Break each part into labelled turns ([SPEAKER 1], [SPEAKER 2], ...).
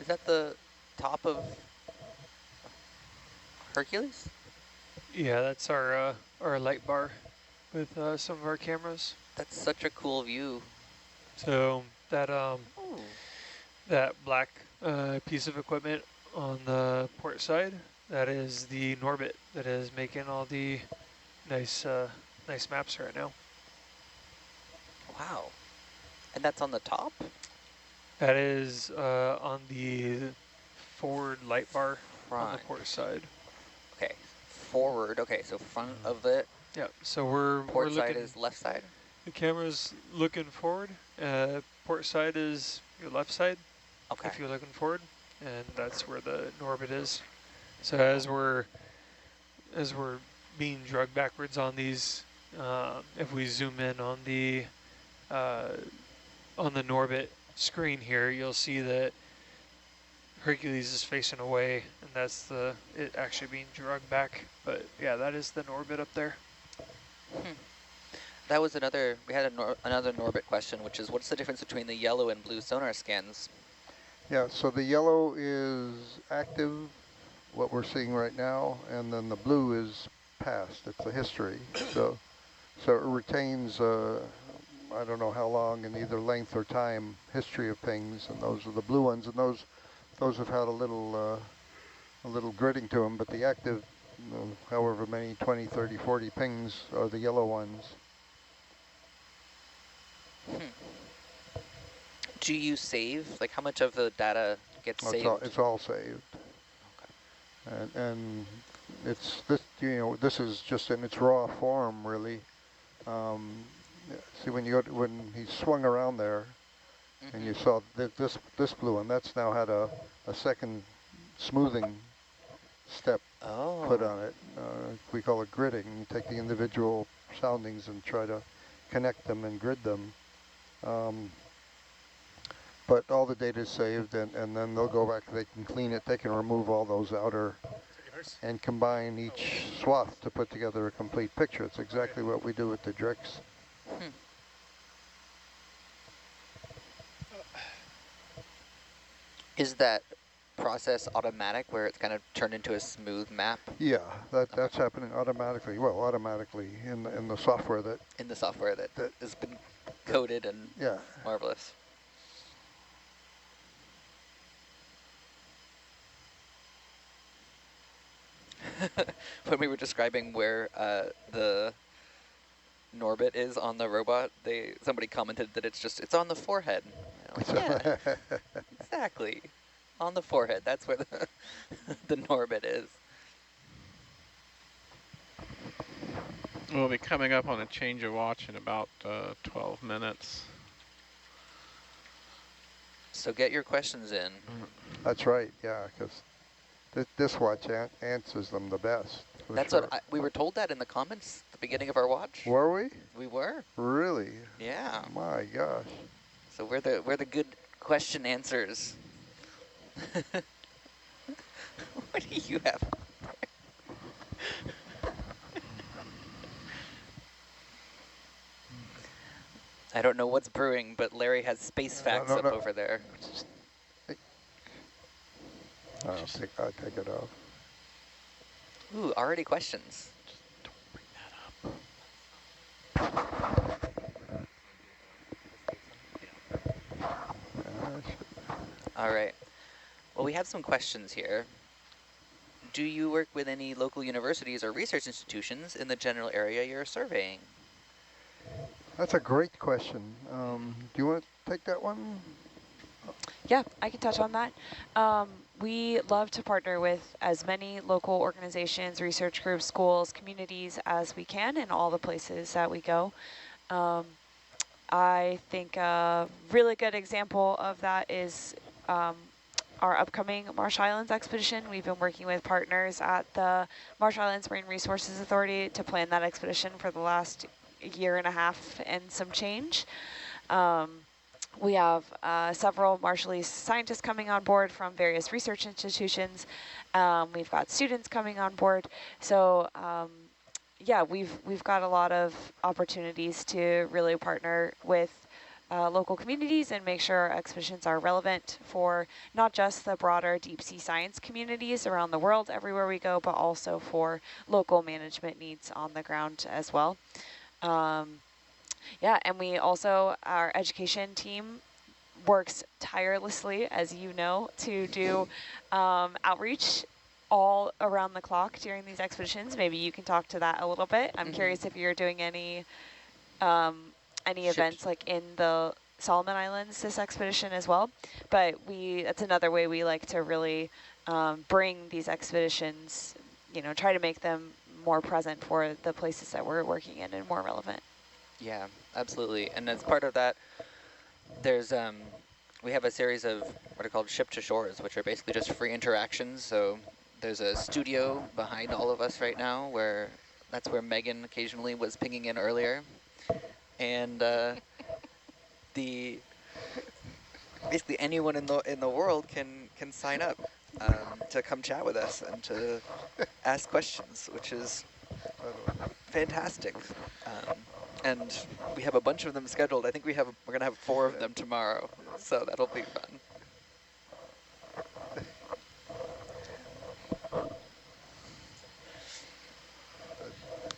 [SPEAKER 1] Is that the top of Hercules?
[SPEAKER 2] Yeah, that's our light bar with some of our cameras.
[SPEAKER 1] That's such a cool view.
[SPEAKER 2] So
[SPEAKER 1] Ooh.
[SPEAKER 2] that black piece of equipment on the port side, that is the Norbit that is making all the nice nice maps right now.
[SPEAKER 1] Wow. And that's on the top?
[SPEAKER 2] That is on the forward light bar on the
[SPEAKER 1] Front.
[SPEAKER 2] port side.
[SPEAKER 1] Okay. Forward. Okay, so front of it.
[SPEAKER 2] Yeah, so we're
[SPEAKER 1] Port side
[SPEAKER 2] looking,
[SPEAKER 1] is left side?
[SPEAKER 2] the camera's looking forward. Port side is your left side
[SPEAKER 1] Okay.
[SPEAKER 2] if you're looking forward, and that's where the Norbit is. So
[SPEAKER 1] Oh.
[SPEAKER 2] as we're being dragged backwards on these, if we zoom in uh, on the Norbit screen here, you'll see that Hercules is facing away, and that's it actually being dragged back. But yeah, that is the Norbit up there.
[SPEAKER 1] Hmm. That was another, we had another Norbit question, which is what's the difference between the yellow and blue sonar scans?
[SPEAKER 3] Yeah, so the yellow is active, what we're seeing right now, and then the blue is past. It's the history. So it retains, I don't know how long in either length or time, history of pings, and those are the blue ones, and those have had a little gritting to them, but the active, however many, 20, 30, 40 pings are the yellow ones.
[SPEAKER 1] Hmm. Do you save? Like how much of the data gets
[SPEAKER 3] Oh,
[SPEAKER 1] saved?
[SPEAKER 3] it's all saved.
[SPEAKER 1] Okay.
[SPEAKER 3] And it's this, this is just in its raw form, really. See, when he swung around there, and you saw this blue one, that's now had a second smoothing step put
[SPEAKER 1] Oh.
[SPEAKER 3] on it. We call it gridding. You take the individual soundings and try to connect them and grid them. But all the data is saved, and then they'll go back, they can clean it, they can remove all those outer and combine each swath to put together a complete picture. It's exactly what we do with the DriX.
[SPEAKER 1] Hmm. Is that process automatic where it's kind of turned into a smooth map?
[SPEAKER 3] Yeah,
[SPEAKER 1] Okay.
[SPEAKER 3] that's happening automatically. Well, automatically in the software
[SPEAKER 1] In the software that
[SPEAKER 3] that
[SPEAKER 1] has been coded and
[SPEAKER 3] yeah.
[SPEAKER 1] marvelous. When we were describing where the Norbit is on the robot, somebody commented that it's on the forehead. I'm like, yeah, exactly. On the forehead. That's where the the Norbit is.
[SPEAKER 4] We'll be coming up on a change of watch in about 12 minutes.
[SPEAKER 1] So get your questions in.
[SPEAKER 3] That's right, yeah, because this watch answers them the best, for
[SPEAKER 1] That's
[SPEAKER 3] sure.
[SPEAKER 1] what we were told that in the comments at the beginning of our watch.
[SPEAKER 3] Were we?
[SPEAKER 1] We were.
[SPEAKER 3] Really?
[SPEAKER 1] Yeah.
[SPEAKER 3] My gosh.
[SPEAKER 1] So we're the good question answers. What do you have? I don't know what's brewing, but Larry has space facts up over there.
[SPEAKER 3] I'll take it off.
[SPEAKER 1] Ooh, already questions. All right. Well, we have some questions here. Do you work with any local universities or research institutions in the general area you're surveying?
[SPEAKER 3] That's a great question. Do you want to take that one?
[SPEAKER 5] Yeah, I can touch on that. We love to partner with as many local organizations, research groups, schools, communities as we can in all the places that we go. I think a really good example of that is our upcoming Marsh Islands expedition. We've been working with partners at the Marsh Islands Marine Resources Authority to plan that expedition for the last year and a half and some change. We have several Marshallese scientists coming on board from various research institutions. We've got students coming on board. So yeah, we've got a lot of opportunities to really partner with local communities and make sure our expeditions are relevant for not just the broader deep sea science communities around the world everywhere we go, but also for local management needs on the ground as well. Yeah, and we also, our education team works tirelessly, as you know, to do outreach all around the clock during these expeditions. Maybe you can talk to that a little bit. I'm curious if you're doing any events like in the Solomon Islands this expedition as well. But that's another way we like to really bring these expeditions, try to make them more present for the places that we're working in and more relevant.
[SPEAKER 1] Yeah, absolutely. And as part of that, there's we have a series of what are called ship to shores, which are basically just free interactions. So there's a studio behind all of us right now that's where Megan occasionally was pinging in earlier. And basically anyone in the world can sign up to come chat with us and to ask questions, which is fantastic. And we have a bunch of them scheduled. I think we're gonna have 4 of them tomorrow, so that'll be fun.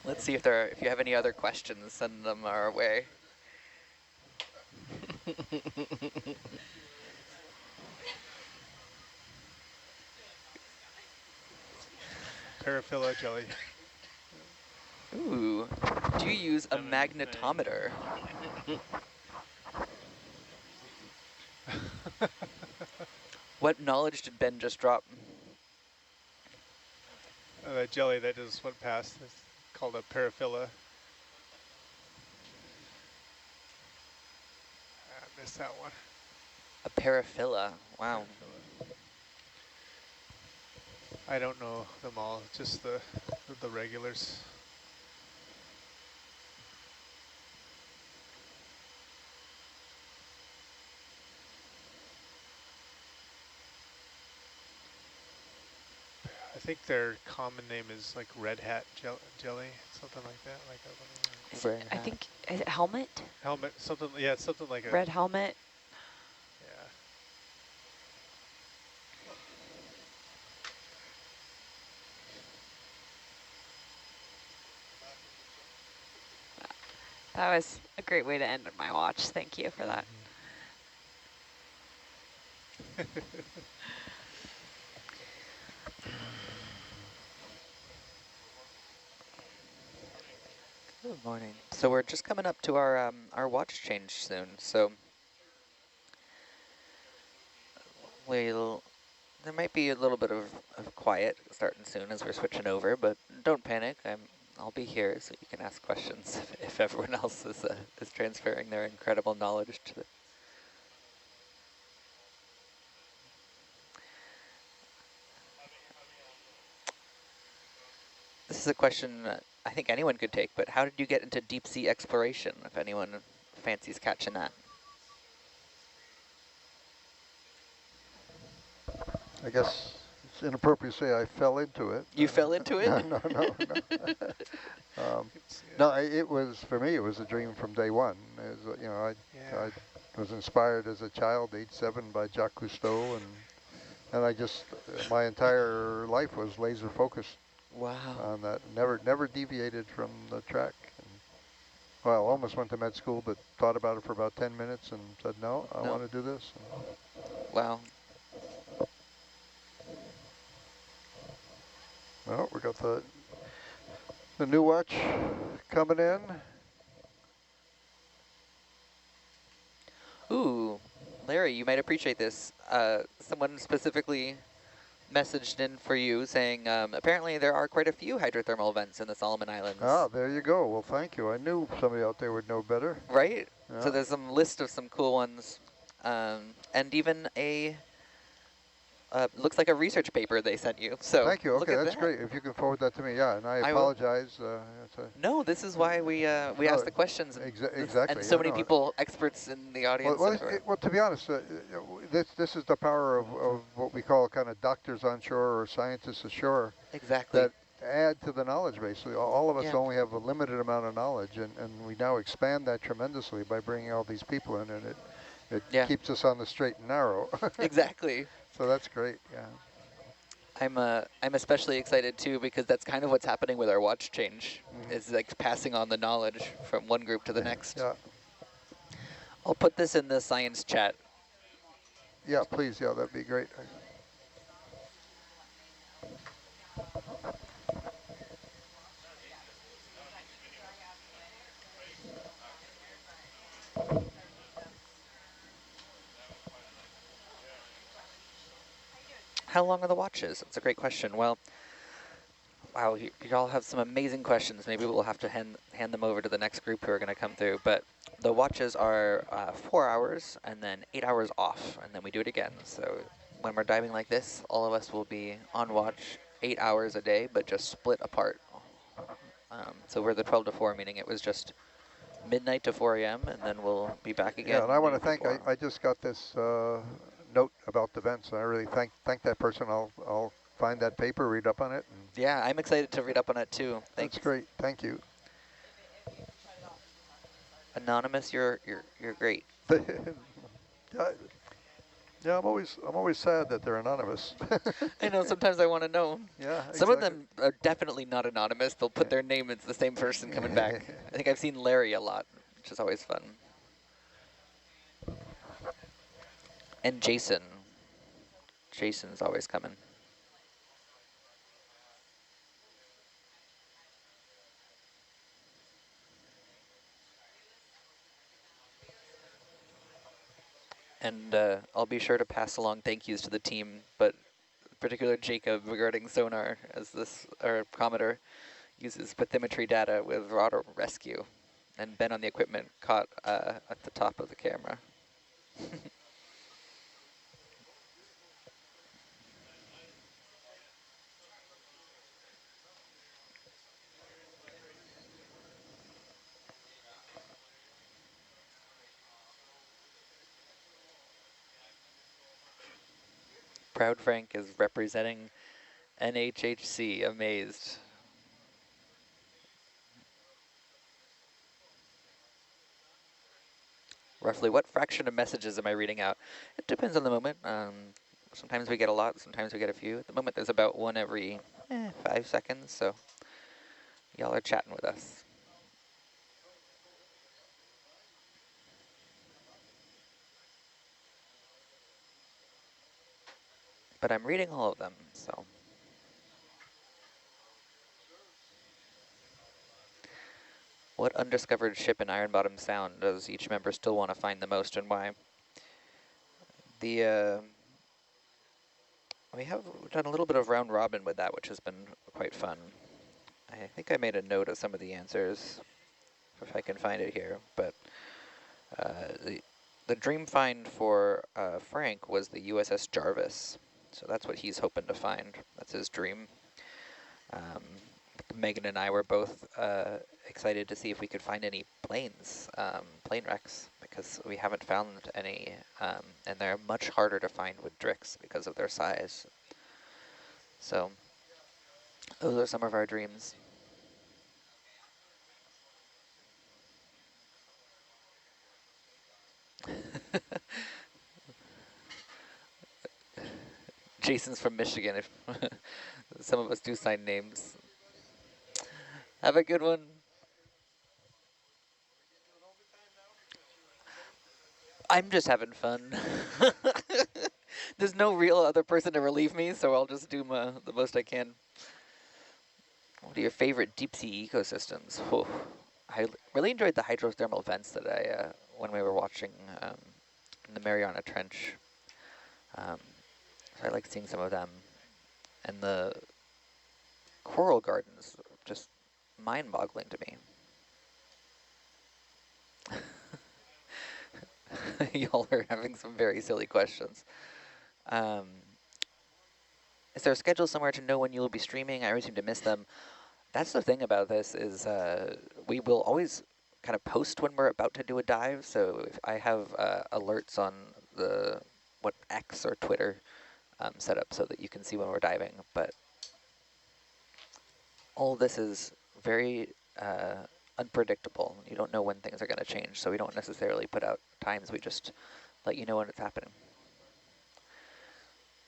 [SPEAKER 1] Let's see if you have any other questions, send them our way.
[SPEAKER 6] Paraphila jelly.
[SPEAKER 1] Ooh, do you use a magnetometer? What knowledge did Ben just drop?
[SPEAKER 6] That jelly that just went past is called a paraphila. I missed that one.
[SPEAKER 1] A paraphila, wow.
[SPEAKER 6] I don't know them all, just the regulars. I think their common name is like red hat jelly, something like that.
[SPEAKER 5] I think, is it helmet?
[SPEAKER 6] Helmet, something, yeah, it's something like a...
[SPEAKER 5] Red helmet.
[SPEAKER 6] Yeah.
[SPEAKER 5] That was a great way to end my watch. Thank you for that.
[SPEAKER 1] Good morning. So we're just coming up to our watch change soon. So there might be a little bit of quiet starting soon as we're switching over, but don't panic. I'll be here so you can ask questions if everyone else is transferring their incredible knowledge to the. This is a question I think anyone could take, but how did you get into deep sea exploration, if anyone fancies catching that?
[SPEAKER 3] I guess it's inappropriate to say I fell into it.
[SPEAKER 1] You fell into it?
[SPEAKER 3] No. No, it was, for me, it was a dream from day one. It was, I was inspired as a child, age 7, by Jacques Cousteau, and I just, my entire life was laser focused.
[SPEAKER 1] Wow.
[SPEAKER 3] On that, never deviated from the track. And, well, almost went to med school, but thought about it for about 10 minutes and said, no, I want to do this.
[SPEAKER 1] Wow.
[SPEAKER 3] Well, we got the new watch coming in.
[SPEAKER 1] Ooh, Larry, you might appreciate this. Someone specifically messaged in for you saying apparently there are quite a few hydrothermal vents in the Solomon Islands.
[SPEAKER 3] Ah, there you go. Well, thank you. I knew somebody out there would know better.
[SPEAKER 1] Right?
[SPEAKER 3] Yeah.
[SPEAKER 1] So there's some list of some cool ones, and even a looks like a research paper they sent you. So
[SPEAKER 3] thank you. Okay, that's
[SPEAKER 1] that.
[SPEAKER 3] great. If you can forward that to me, yeah. And I apologize.
[SPEAKER 1] No, this is why we ask the questions.
[SPEAKER 3] Exactly.
[SPEAKER 1] And so many people, experts in the audience.
[SPEAKER 3] Well, to be honest, this is the power of what we call kind of doctors on shore or scientists ashore.
[SPEAKER 1] Exactly.
[SPEAKER 3] That add to the knowledge, basically. All of us
[SPEAKER 1] Yeah.
[SPEAKER 3] only have a limited amount of knowledge, and we now expand that tremendously by bringing all these people in, and it
[SPEAKER 1] Yeah.
[SPEAKER 3] keeps us on the straight and narrow.
[SPEAKER 1] Exactly.
[SPEAKER 3] So that's great, yeah.
[SPEAKER 1] I'm especially excited too because that's kind of what's happening with our watch change.
[SPEAKER 3] Mhm.
[SPEAKER 1] Is like passing on the knowledge from one group to the next.
[SPEAKER 3] Yeah,
[SPEAKER 1] I'll put this in the science chat.
[SPEAKER 3] yeah, please, yeah, that'd be great.
[SPEAKER 1] How long are the watches? That's a great question. Well, wow, you all have some amazing questions. Maybe we'll have to hand them over to the next group who are going to come through. But the watches are 4 hours and then 8 hours off, and then we do it again. So when we're diving like this, all of us will be on watch 8 hours a day, but just split apart. So we're the 12 to 4, meaning it was just midnight to 4 a.m., and then we'll be back again.
[SPEAKER 3] Yeah, and I want to
[SPEAKER 1] noon
[SPEAKER 3] thank,
[SPEAKER 1] four.
[SPEAKER 3] I just got this note about the vents, and I really thank that person. I'll find that paper, read up on it. And
[SPEAKER 1] Yeah, I'm excited to read up on it too. Thanks.
[SPEAKER 3] that's great, thank you.
[SPEAKER 1] Anonymous, you're great.
[SPEAKER 3] Yeah, yeah, I'm always sad that they're anonymous.
[SPEAKER 1] I know, sometimes I want to know.
[SPEAKER 3] Yeah,
[SPEAKER 1] Some of
[SPEAKER 3] exactly.
[SPEAKER 1] them are definitely not anonymous. They'll put their name, it's the same person coming back. I think I've seen Larry a lot, which is always fun. And Jason. Jason's always coming. And I'll be sure to pass along thank yous to the team, but particular Jacob regarding sonar, as this our chronometer uses bathymetry data with radar rescue. And Ben on the equipment caught at the top of the camera. Proud Frank is representing NHHC, amazed. Roughly what fraction of messages am I reading out? It depends on the moment. Sometimes we get a lot, sometimes we get a few. At the moment there's about one every 5 seconds, so y'all are chatting with us. But I'm reading all of them, so. What undiscovered ship in Iron Bottom Sound does each member still want to find the most, and why? We've done a little bit of round robin with that, which has been quite fun. I think I made a note of some of the answers, if I can find it here. But the dream find for Frank was the USS Jarvis, so that's what he's hoping to find. That's his dream. Megan and I were both excited to see if we could find any planes, plane wrecks, because we haven't found any, and they're much harder to find with DriX because of their size. So those are some of our dreams. Jason's from Michigan. If some of us do sign names. Have a good one. I'm just having fun. There's no real other person to relieve me, so I'll just do the most I can. What are your favorite deep sea ecosystems? Oh, I really enjoyed the hydrothermal vents that when we were watching in the Mariana Trench. So I like seeing some of them. And the coral gardens, just mind-boggling to me. Y'all are having some very silly questions. Is there a schedule somewhere to know when you'll be streaming? I always seem to miss them. That's the thing about this is we will always kind of post when we're about to do a dive. So if I have alerts on what X or Twitter set up so that you can see when we're diving. But all this is very unpredictable. You don't know when things are going to change, so we don't necessarily put out times. We just let you know when it's happening.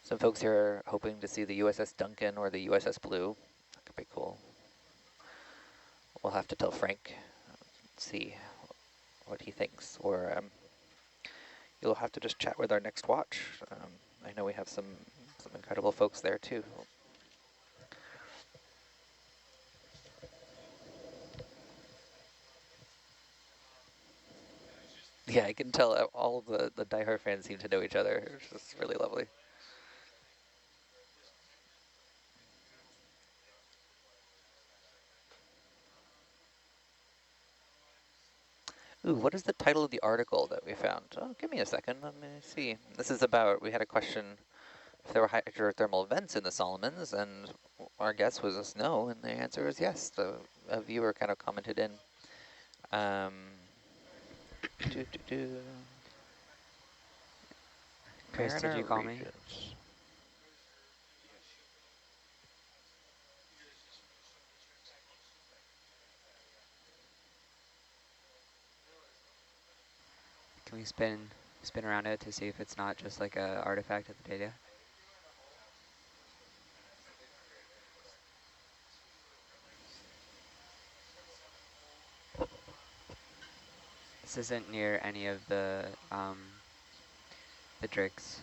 [SPEAKER 1] Some folks here are hoping to see the USS Duncan or the USS Blue. That could be cool. We'll have to tell Frank, see what he thinks, or you'll have to just chat with our next watch. I know we have some incredible folks there too. Yeah, I can tell all of the diehard fans seem to know each other. It's just really lovely. Ooh, what is the title of the article that we found? Oh, give me a second. Let me see. This is about, we had a question if there were hydrothermal vents in the Solomons, and our guess was no, and the answer is yes. A viewer kind of commented in. Um,
[SPEAKER 7] Chris, did you
[SPEAKER 1] Mariner
[SPEAKER 7] call me?
[SPEAKER 1] regions.
[SPEAKER 7] Can we spin around it to see if it's not just like a artifact of the data? This isn't near any of the DriX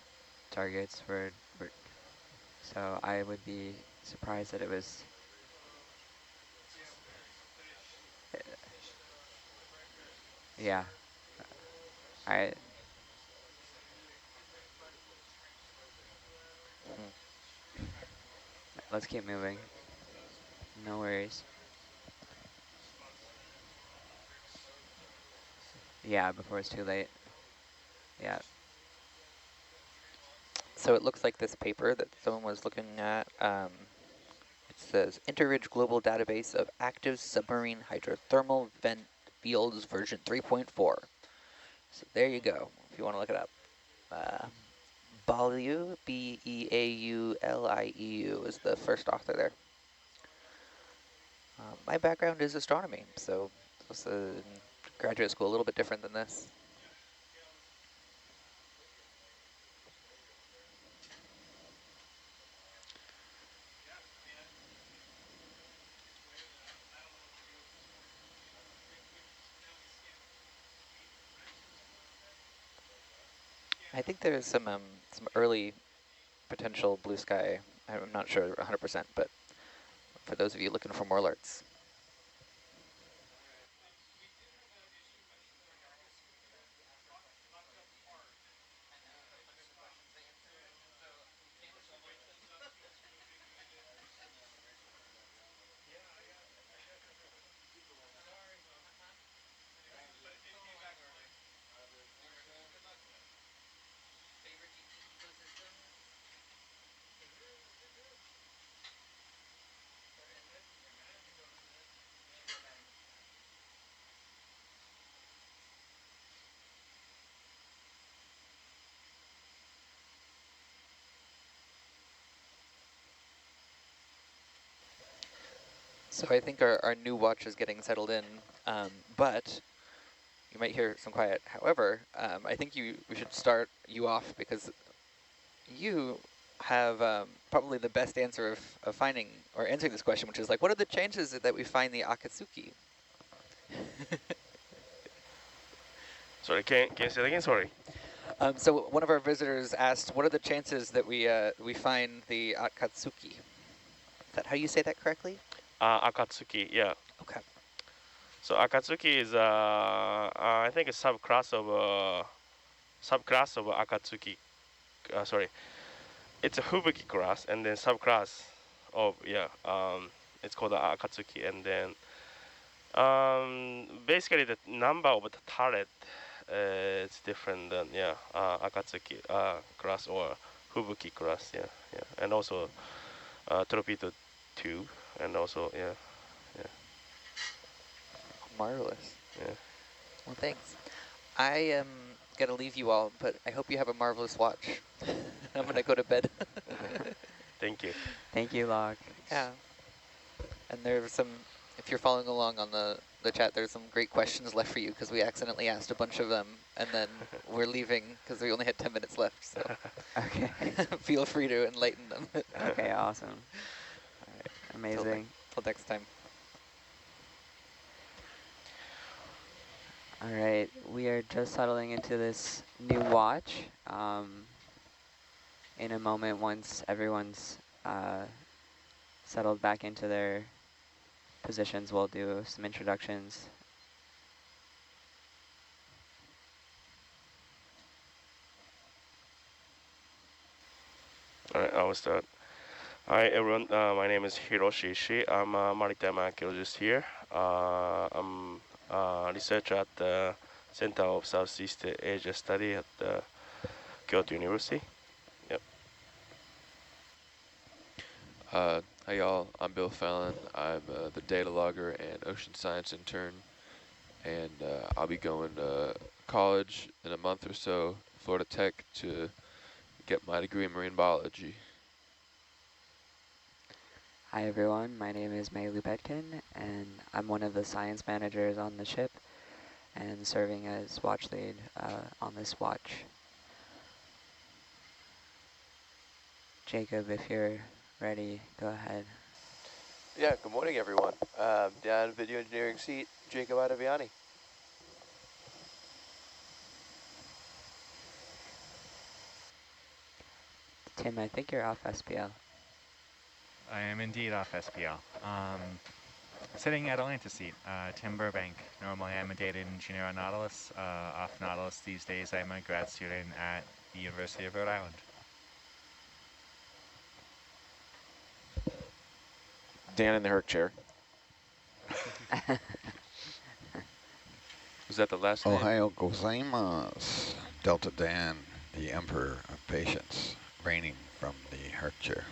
[SPEAKER 7] targets so I would be surprised that it was. Yeah. All right. Let's keep moving. No worries. Yeah, before it's too late. Yeah.
[SPEAKER 1] So it looks like this paper that someone was looking at, it says Interridge Global Database of Active Submarine Hydrothermal Vent Fields version 3.4. So there you go, if you want to look it up. Beaulieu, Beaulieu is the first author there. My background is astronomy, so this is graduate school, a little bit different than this. I think there's some early potential blue sky. I'm not sure 100%, but for those of you looking for more alerts. So I think our new watch is getting settled in, but you might hear some quiet. However, I think we should start you off because you have probably the best answer of finding or answering this question, which is like, what are the chances that we find the Akatsuki?
[SPEAKER 8] Sorry, can you say that again? Sorry.
[SPEAKER 1] So one of our visitors asked, what are the chances that we find the Akatsuki? Is that how you say that correctly?
[SPEAKER 8] Akatsuki, yeah.
[SPEAKER 1] Okay.
[SPEAKER 8] So Akatsuki is, I think, a subclass of Akatsuki. Sorry, it's a Fubuki class, and then subclass of it's called Akatsuki, and then basically the number of the turret is different than Akatsuki class or Fubuki class, and also torpedo tube, and also
[SPEAKER 1] Marvelous.
[SPEAKER 8] Yeah.
[SPEAKER 1] Well, thanks. I am going to leave you all, but I hope you have a marvelous watch. I'm going to go to bed.
[SPEAKER 8] Thank you.
[SPEAKER 7] Thank you, Locke.
[SPEAKER 1] Yeah. And there's some, if you're following along on the chat, there's some great questions left for you because we accidentally asked a bunch of them and then we're leaving because we only had 10 minutes left. So
[SPEAKER 7] Okay.
[SPEAKER 1] feel free to enlighten them.
[SPEAKER 7] Okay, awesome. All right, amazing.
[SPEAKER 1] Till next time.
[SPEAKER 7] All right, we are just settling into this new watch. In a moment, once everyone's settled back into their positions, we'll do some introductions.
[SPEAKER 8] All right, I will start. Hi everyone, my name is Hiroshi Ishii. I'm a maritime archaeologist here. I'm a researcher at the Center of Southeast Asia Study at the Kyoto University. Yep.
[SPEAKER 9] Hi y'all, I'm Bill Fallon. I'm the data logger and ocean science intern, and I'll be going to college in a month or so, Florida Tech, to get my degree in marine biology.
[SPEAKER 7] Hi everyone, my name is May Lupetkin, and I'm one of the science managers on the ship and serving as watch lead on this watch. Jacob, if you're ready, go ahead.
[SPEAKER 10] Yeah, good morning everyone. Down video engineering seat, Jacob Ottaviani.
[SPEAKER 7] Tim, I think you're off SPL.
[SPEAKER 11] I am indeed off SPL. Sitting at Atlantis seat, Tim Burbank. Normally I'm a data engineer on Nautilus. Off Nautilus these days I'm a grad student at the University of Rhode Island.
[SPEAKER 12] Dan in the Herc chair.
[SPEAKER 9] Was that the last name?
[SPEAKER 13] Ohio gozaimasu. Delta Dan, the Emperor of Patience, reigning from the Herc chair.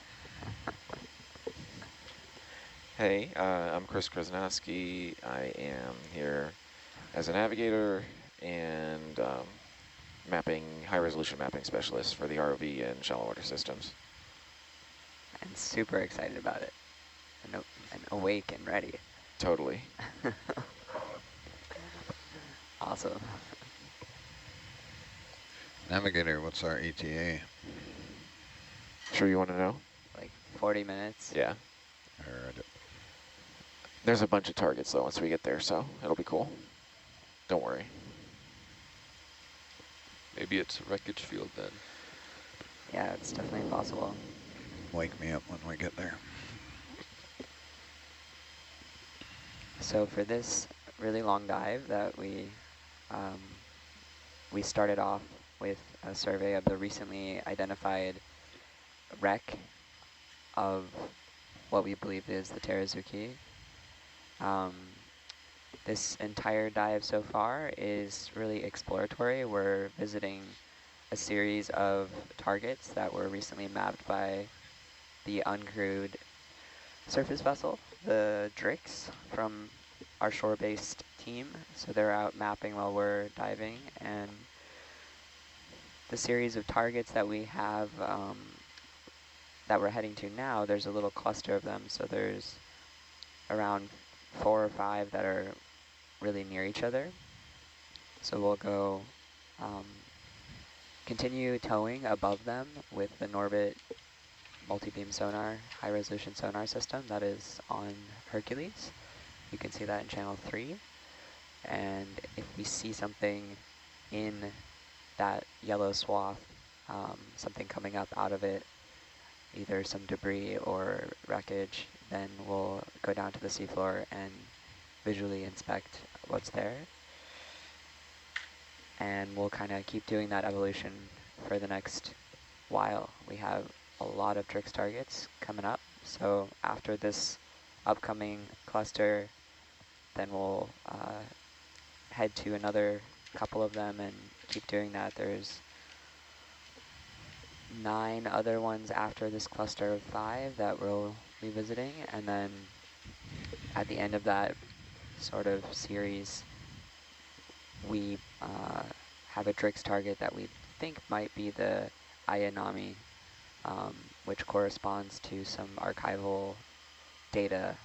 [SPEAKER 12] Hey, I'm Chris Krasnowski. I am here as a navigator and high-resolution mapping specialist for the ROV and shallow water systems.
[SPEAKER 7] And super excited about it. And awake and ready.
[SPEAKER 12] Totally.
[SPEAKER 7] Awesome.
[SPEAKER 13] Navigator, what's our ETA?
[SPEAKER 12] Sure you want to know?
[SPEAKER 7] Like 40 minutes.
[SPEAKER 12] Yeah.
[SPEAKER 13] Heard.
[SPEAKER 12] There's a bunch of targets though once we get there, so it'll be cool. Don't worry.
[SPEAKER 9] Maybe it's a wreckage field then.
[SPEAKER 7] Yeah, it's definitely possible.
[SPEAKER 13] Wake me up when we get there.
[SPEAKER 7] So for this really long dive that we started off with a survey of the recently identified wreck of what we believe is the Terazuki. This entire dive so far is really exploratory. We're visiting a series of targets that were recently mapped by the uncrewed surface vessel, the DriX, from our shore-based team. So they're out mapping while we're diving, and the series of targets that we have that we're heading to now, there's a little cluster of them. So there's around 4 or 5 that are really near each other. So we'll go continue towing above them with the Norbit multi-beam sonar, high-resolution sonar system that is on Hercules. You can see that in channel 3. And if we see something in that yellow swath, something coming up out of it, either some debris or wreckage, then we'll go down to the seafloor and visually inspect what's there. And we'll kind of keep doing that evolution for the next while. We have a lot of DriX targets coming up. So after this upcoming cluster, then we'll head to another couple of them and keep doing that. There's 9 other ones after this cluster of 5 that we'll be visiting. And then at the end of that sort of series, we have a DriX target that we think might be the Ayanami, which corresponds to some archival data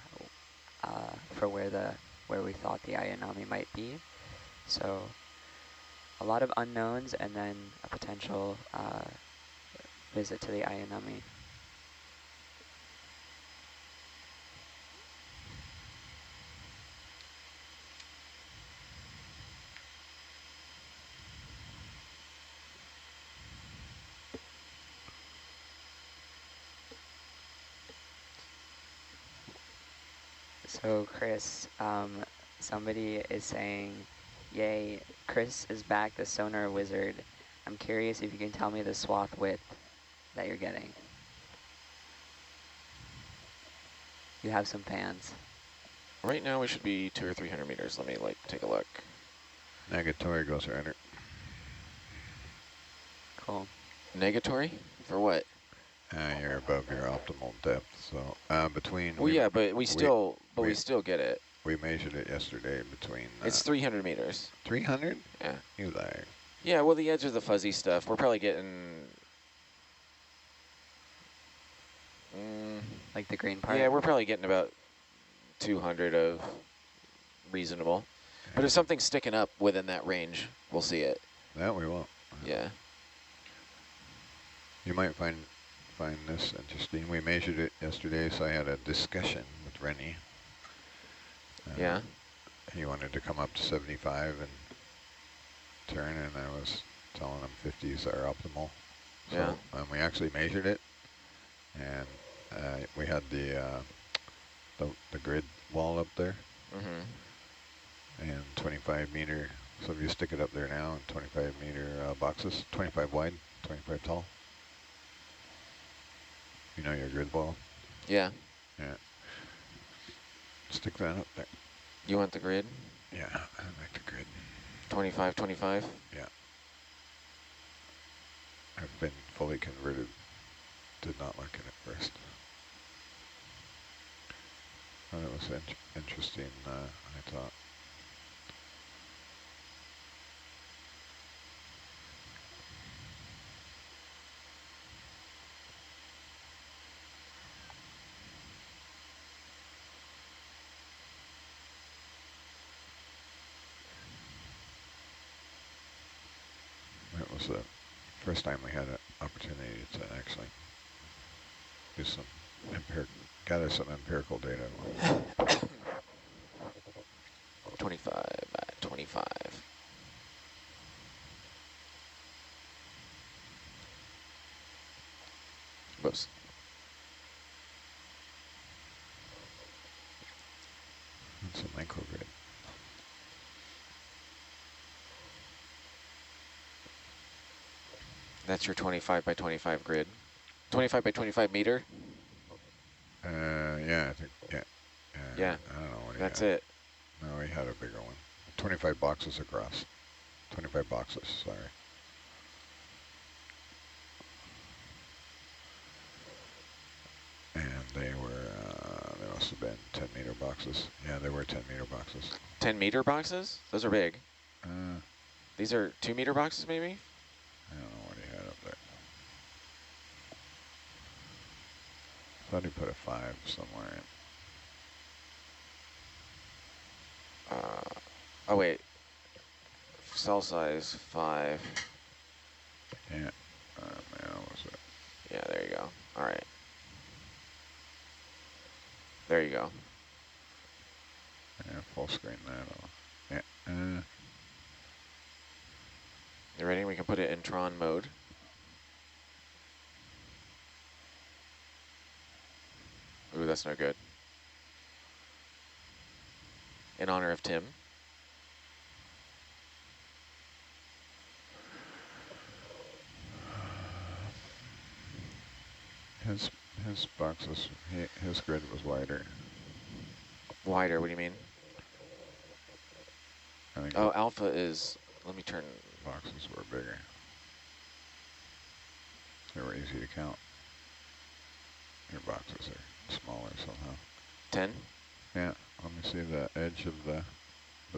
[SPEAKER 7] for where we thought the Ayanami might be. So a lot of unknowns and then a potential visit to the Ayanami. So Chris, somebody is saying, yay, Chris is back, the sonar wizard. I'm curious if you can tell me the swath width that you're getting. You have some fans.
[SPEAKER 12] Right now we should be 200 or 300 meters. Let me take a look.
[SPEAKER 13] Negatory goes right under.
[SPEAKER 7] Cool.
[SPEAKER 12] Negatory? For what?
[SPEAKER 13] You're above your optimal depth, so between.
[SPEAKER 12] Well, yeah, but we still get it.
[SPEAKER 13] We measured it yesterday between.
[SPEAKER 12] It's 300 meters.
[SPEAKER 13] 300?
[SPEAKER 12] Yeah.
[SPEAKER 13] You lied.
[SPEAKER 12] Yeah, well, the edge of the fuzzy stuff, we're probably getting.
[SPEAKER 7] Like the green part?
[SPEAKER 12] Yeah, we're probably getting about 200 of reasonable. Yeah. But if something's sticking up within that range, we'll see it.
[SPEAKER 13] That we won't.
[SPEAKER 12] Yeah.
[SPEAKER 13] You might find this interesting. We measured it yesterday, so I had a discussion with Rennie.
[SPEAKER 12] Yeah.
[SPEAKER 13] He wanted to come up to 75 and turn, and I was telling him 50 is our optimal. So,
[SPEAKER 12] yeah.
[SPEAKER 13] We actually measured it, and we had the grid wall up there, and 25 meter. So if you stick it up there now, and 25 meter boxes, 25 wide, 25 tall. You know your grid wall?
[SPEAKER 12] Yeah.
[SPEAKER 13] Yeah. Stick that up there.
[SPEAKER 12] You want the grid?
[SPEAKER 13] Yeah, I like the grid.
[SPEAKER 12] 25, 25?
[SPEAKER 13] Yeah. I've been fully converted. Did not like it at first. But it was interesting, I thought. It was the first time we had an opportunity to actually do some gather some empirical data.
[SPEAKER 12] 25 at 25. Whoops.
[SPEAKER 13] That's a microgrid.
[SPEAKER 12] That's your 25 by 25 grid. 25 by 25 meter?
[SPEAKER 13] Yeah, I think, yeah.
[SPEAKER 12] Yeah,
[SPEAKER 13] I don't know what he
[SPEAKER 12] that's
[SPEAKER 13] had.
[SPEAKER 12] it.
[SPEAKER 13] No, he had a bigger one. 25 boxes across. 25 boxes, sorry. And they must have been 10 meter boxes. Yeah, they were 10 meter boxes.
[SPEAKER 12] 10 meter boxes? Those are big.
[SPEAKER 13] I
[SPEAKER 12] These are 2 meter boxes maybe?
[SPEAKER 13] don't know what he had up there. Thought he put a 5 somewhere in.
[SPEAKER 12] Oh wait. Cell size 5.
[SPEAKER 13] Yeah, man, what was it?
[SPEAKER 12] Yeah, there you go. All right. There you go.
[SPEAKER 13] Yeah, full screen that. Yeah.
[SPEAKER 12] You ready? We can put it in Tron mode. Ooh, that's no good. In honor of Tim.
[SPEAKER 13] His boxes, his grid was wider.
[SPEAKER 12] Wider, what do you mean?
[SPEAKER 13] I think
[SPEAKER 12] oh, alpha is, let me turn.
[SPEAKER 13] Boxes were bigger. They were easy to count. Your boxes are smaller somehow.
[SPEAKER 12] 10?
[SPEAKER 13] Yeah, let me see the edge of the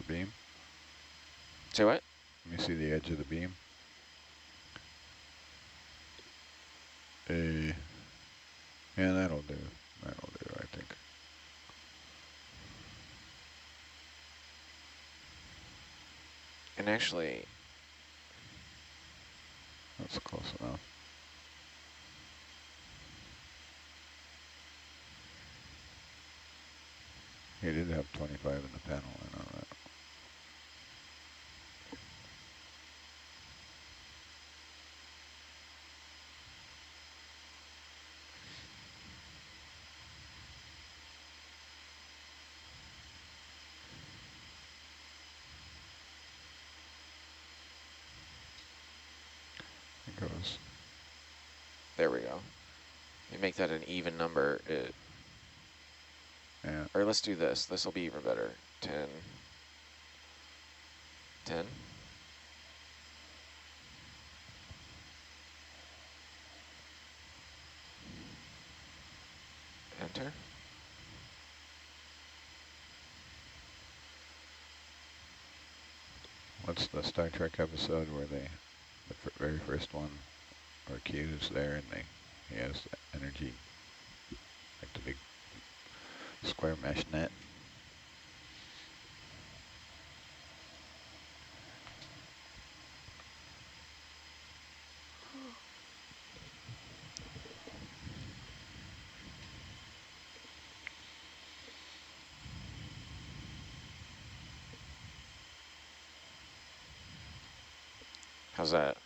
[SPEAKER 13] beam.
[SPEAKER 12] Say what?
[SPEAKER 13] Let me see the edge of the beam. Yeah, that'll do. That'll do, I think.
[SPEAKER 12] And actually,
[SPEAKER 13] That's close enough. He did have 25 in the panel, I know that. It goes.
[SPEAKER 12] there we go. You make that an even number.
[SPEAKER 13] Yeah.
[SPEAKER 12] Or let's do this. This will be even better. 10. 10. Enter.
[SPEAKER 13] What's the Star Trek episode where they, the very first one, where Q's there and he has the energy, like the big square mesh net?
[SPEAKER 12] How's that?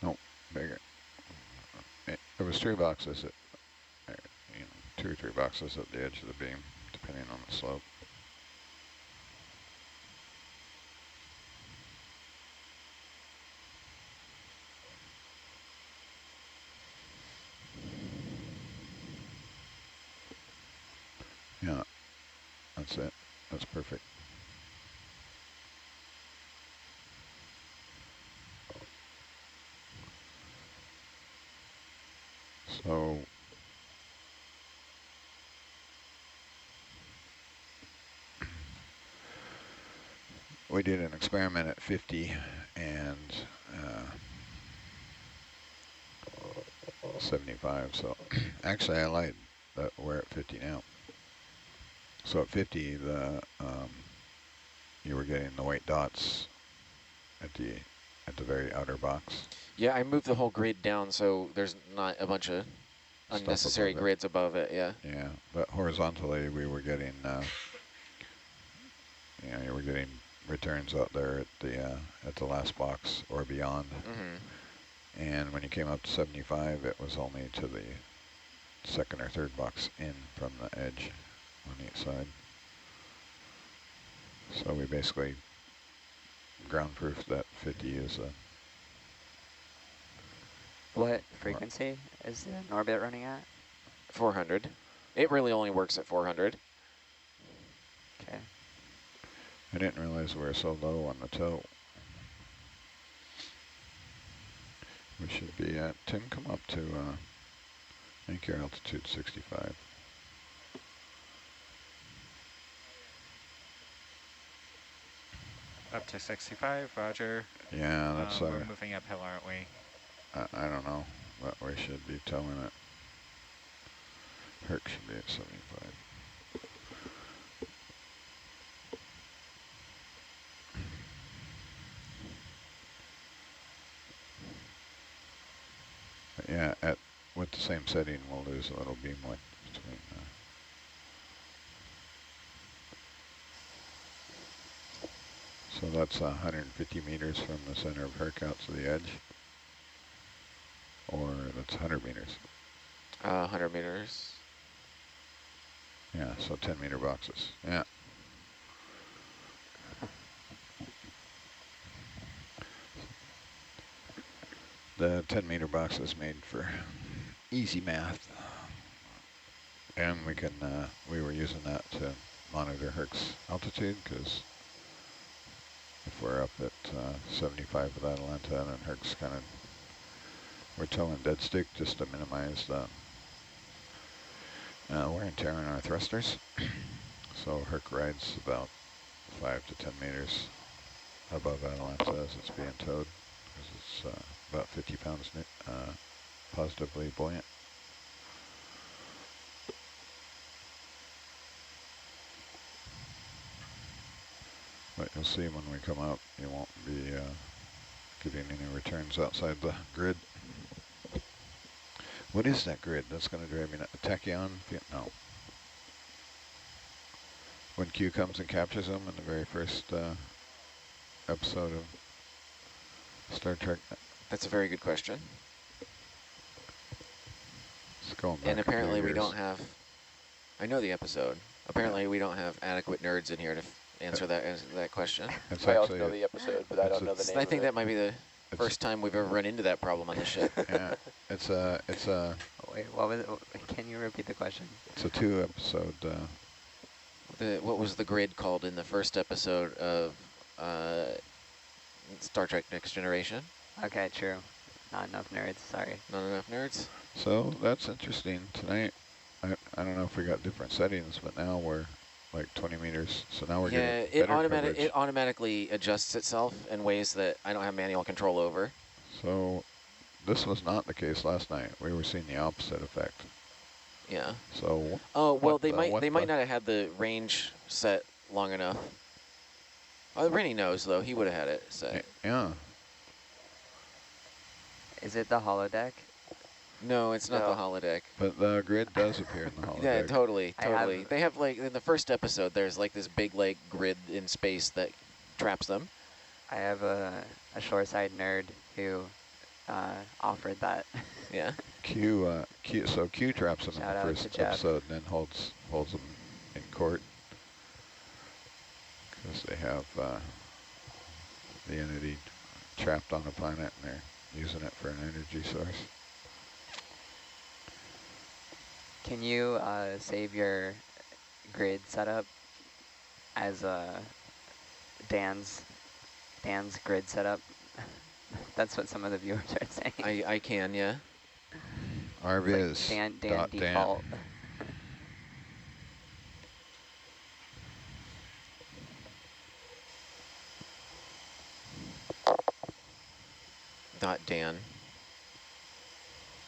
[SPEAKER 13] Nope, bigger. There was 3 boxes at, you know, 2 or 3 boxes at the edge of the beam, depending on the slope. Yeah, that's it. That's perfect. So we did an experiment at 50 and 75. So actually I lied, that we're at 50 now. So at 50, you were getting the white dots at the very outer box.
[SPEAKER 12] Yeah, I moved the whole grid down so there's not a bunch of unnecessary grids above it, yeah.
[SPEAKER 13] Yeah, but horizontally we were getting, you know, you were getting returns out there at the last box or beyond. And when you came up to 75, it was only to the second or third box in from the edge on each side. So we basically ground proof that 50 is a...
[SPEAKER 7] What frequency is the Norbit running at?
[SPEAKER 12] 400. It really only works at 400.
[SPEAKER 7] Okay.
[SPEAKER 13] I didn't realize we were so low on the toe. We should be at, Tim, come up to anchor altitude 65.
[SPEAKER 11] Up to 65, roger.
[SPEAKER 13] Yeah, that's
[SPEAKER 11] we're moving uphill, aren't we?
[SPEAKER 13] I don't know, but we should be towing it. Herc should be at 75. But yeah, with the same setting, we'll lose a little beam width between. So that's 150 meters from the center of Herc out to the edge, or that's 100 meters.
[SPEAKER 12] 100 meters.
[SPEAKER 13] Yeah, so 10 meter boxes. Yeah. The 10 meter box is made for easy math. And we can, we were using that to monitor Herc's altitude, because if we're up at 75 with Atalanta and Herc's kind of, we're towing dead stick just to minimize the wear and tear on our thrusters. So Herc rides about 5 to 10 meters above Atalanta as it's being towed, because it's about 50 pounds positively buoyant. But You'll see when we come up, you won't be getting any returns outside the grid. What is that grid? That's going to drive me nuts. A tachyon? No. When Q comes and captures them in the very first episode of Star Trek.
[SPEAKER 12] That's a very good question.
[SPEAKER 13] It's going back
[SPEAKER 12] And apparently
[SPEAKER 13] a few
[SPEAKER 12] we
[SPEAKER 13] years.
[SPEAKER 12] don't have, I know the episode. Apparently we don't have adequate nerds in here to answer that question.
[SPEAKER 13] It's
[SPEAKER 10] I also
[SPEAKER 13] actually
[SPEAKER 10] know the episode, but I don't know the name
[SPEAKER 12] I think
[SPEAKER 10] of
[SPEAKER 12] that
[SPEAKER 10] it.
[SPEAKER 12] might be the first time we've ever run into that problem on this ship.
[SPEAKER 13] yeah, it's a
[SPEAKER 7] Wait, what was it? Can you repeat the question?
[SPEAKER 13] it's a 2-episode.
[SPEAKER 12] What was the grid called in the first episode of Star Trek Next Generation?
[SPEAKER 7] Okay, true. Not enough nerds, sorry.
[SPEAKER 12] Not enough nerds?
[SPEAKER 13] So that's interesting. Tonight, I don't know if we got different settings, but now we're like 20 meters. So now we're getting better coverage.
[SPEAKER 12] It automatically adjusts itself in ways that I don't have manual control over.
[SPEAKER 13] So this was not the case last night. We were seeing the opposite effect.
[SPEAKER 12] Yeah.
[SPEAKER 13] So
[SPEAKER 12] oh well, they might not have had the range set long enough. Oh, Rennie knows though. He would have had it set.
[SPEAKER 13] Yeah.
[SPEAKER 7] Is it the holodeck?
[SPEAKER 12] No, it's not the holodeck.
[SPEAKER 13] But the grid does appear in the holodeck.
[SPEAKER 12] Yeah, totally. They have like in the first episode. There's like this big like grid in space that traps them.
[SPEAKER 7] I have a shoreside nerd who offered that.
[SPEAKER 12] Yeah.
[SPEAKER 13] So Q traps them in
[SPEAKER 7] Shout
[SPEAKER 13] the
[SPEAKER 7] out
[SPEAKER 13] first
[SPEAKER 7] to Jeff.
[SPEAKER 13] episode and then holds them in court because they have the entity trapped on the planet and they're using it for an energy source.
[SPEAKER 7] Can you save your grid setup as Dan's grid setup? That's what some of the viewers are saying.
[SPEAKER 12] I can, yeah.
[SPEAKER 13] RViz.
[SPEAKER 7] Like Dan default.
[SPEAKER 12] .dan.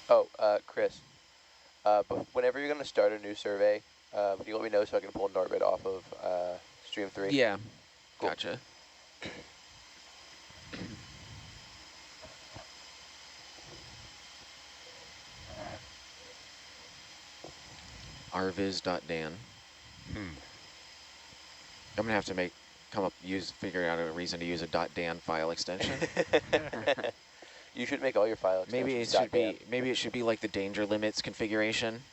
[SPEAKER 10] Oh, Chris. But whenever you're going to start a new survey, can you let me know so I can pull Norbit off of stream 3?
[SPEAKER 12] Yeah.
[SPEAKER 10] Cool.
[SPEAKER 12] Gotcha. rviz.dan. I'm gonna have to figure out a reason to use a .dan file extension.
[SPEAKER 10] You should make all your file extensions.
[SPEAKER 12] Maybe it should be like the danger limits configuration.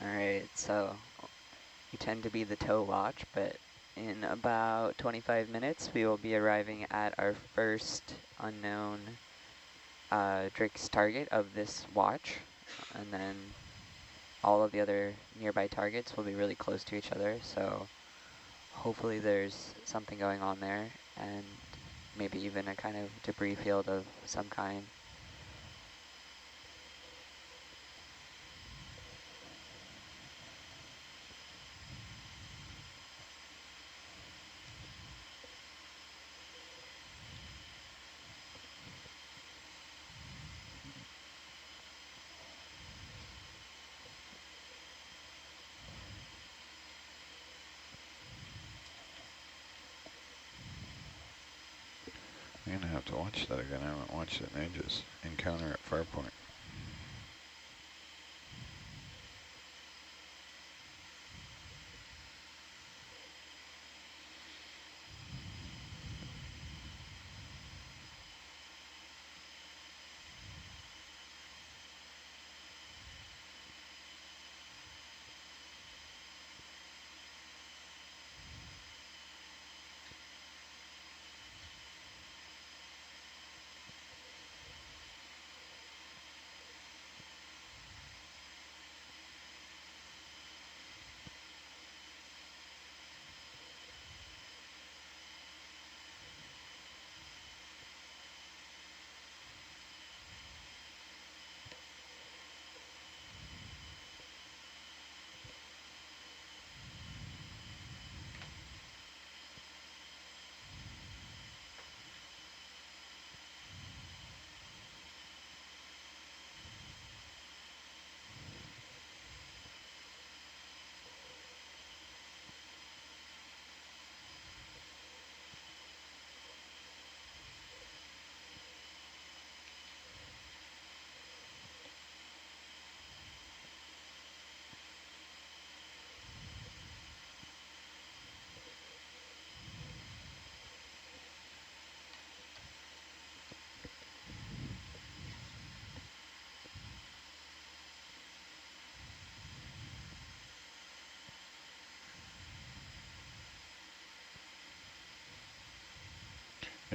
[SPEAKER 7] Alright, so you tend to be the tow watch, but in about 25 minutes we will be arriving at our first unknown DriX target of this watch, and then all of the other nearby targets will be really close to each other, so hopefully there's something going on there, and maybe even a kind of debris field of some kind.
[SPEAKER 13] I'm going to have to watch that again. I haven't watched it in ages. Encounter at Farpoint.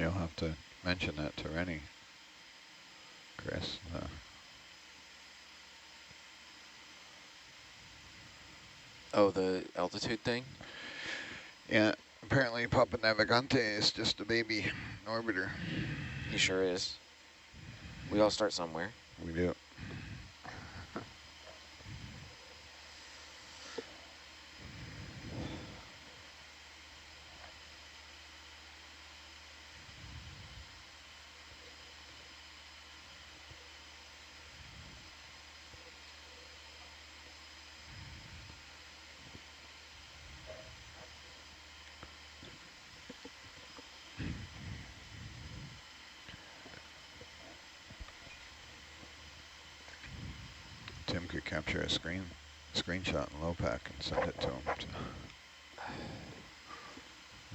[SPEAKER 13] You'll have to mention that to Rennie, Chris.
[SPEAKER 12] Oh, the altitude thing?
[SPEAKER 13] Yeah, apparently Papa Navigante is just a baby orbiter.
[SPEAKER 12] He sure is. We all start somewhere.
[SPEAKER 13] We do. Tim could capture a screenshot in low pack and send it to him.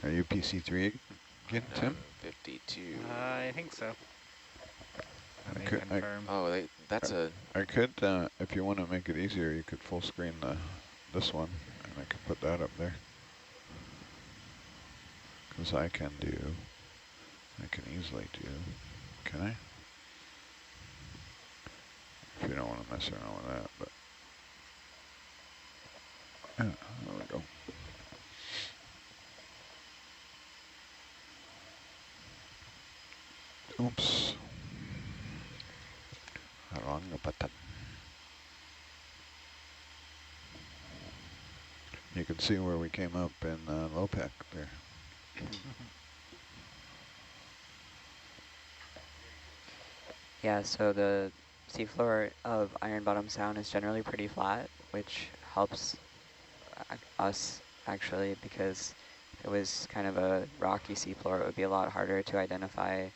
[SPEAKER 13] Are you PC3 again, Tim?
[SPEAKER 12] 52.
[SPEAKER 11] I think so. Let me
[SPEAKER 13] I
[SPEAKER 11] confirm.
[SPEAKER 12] That's a...
[SPEAKER 13] I could, if you want to make it easier, you could full screen this one, and I could put that up there. Because I can easily do, can I? If you don't want to mess around with that, but. Yeah, there we go. Oops. Wrong button. You can see where we came up in low pack there.
[SPEAKER 7] Yeah, so the seafloor of Iron Bottom Sound is generally pretty flat, which helps us actually, because if it was kind of a rocky seafloor, it would be a lot harder to identify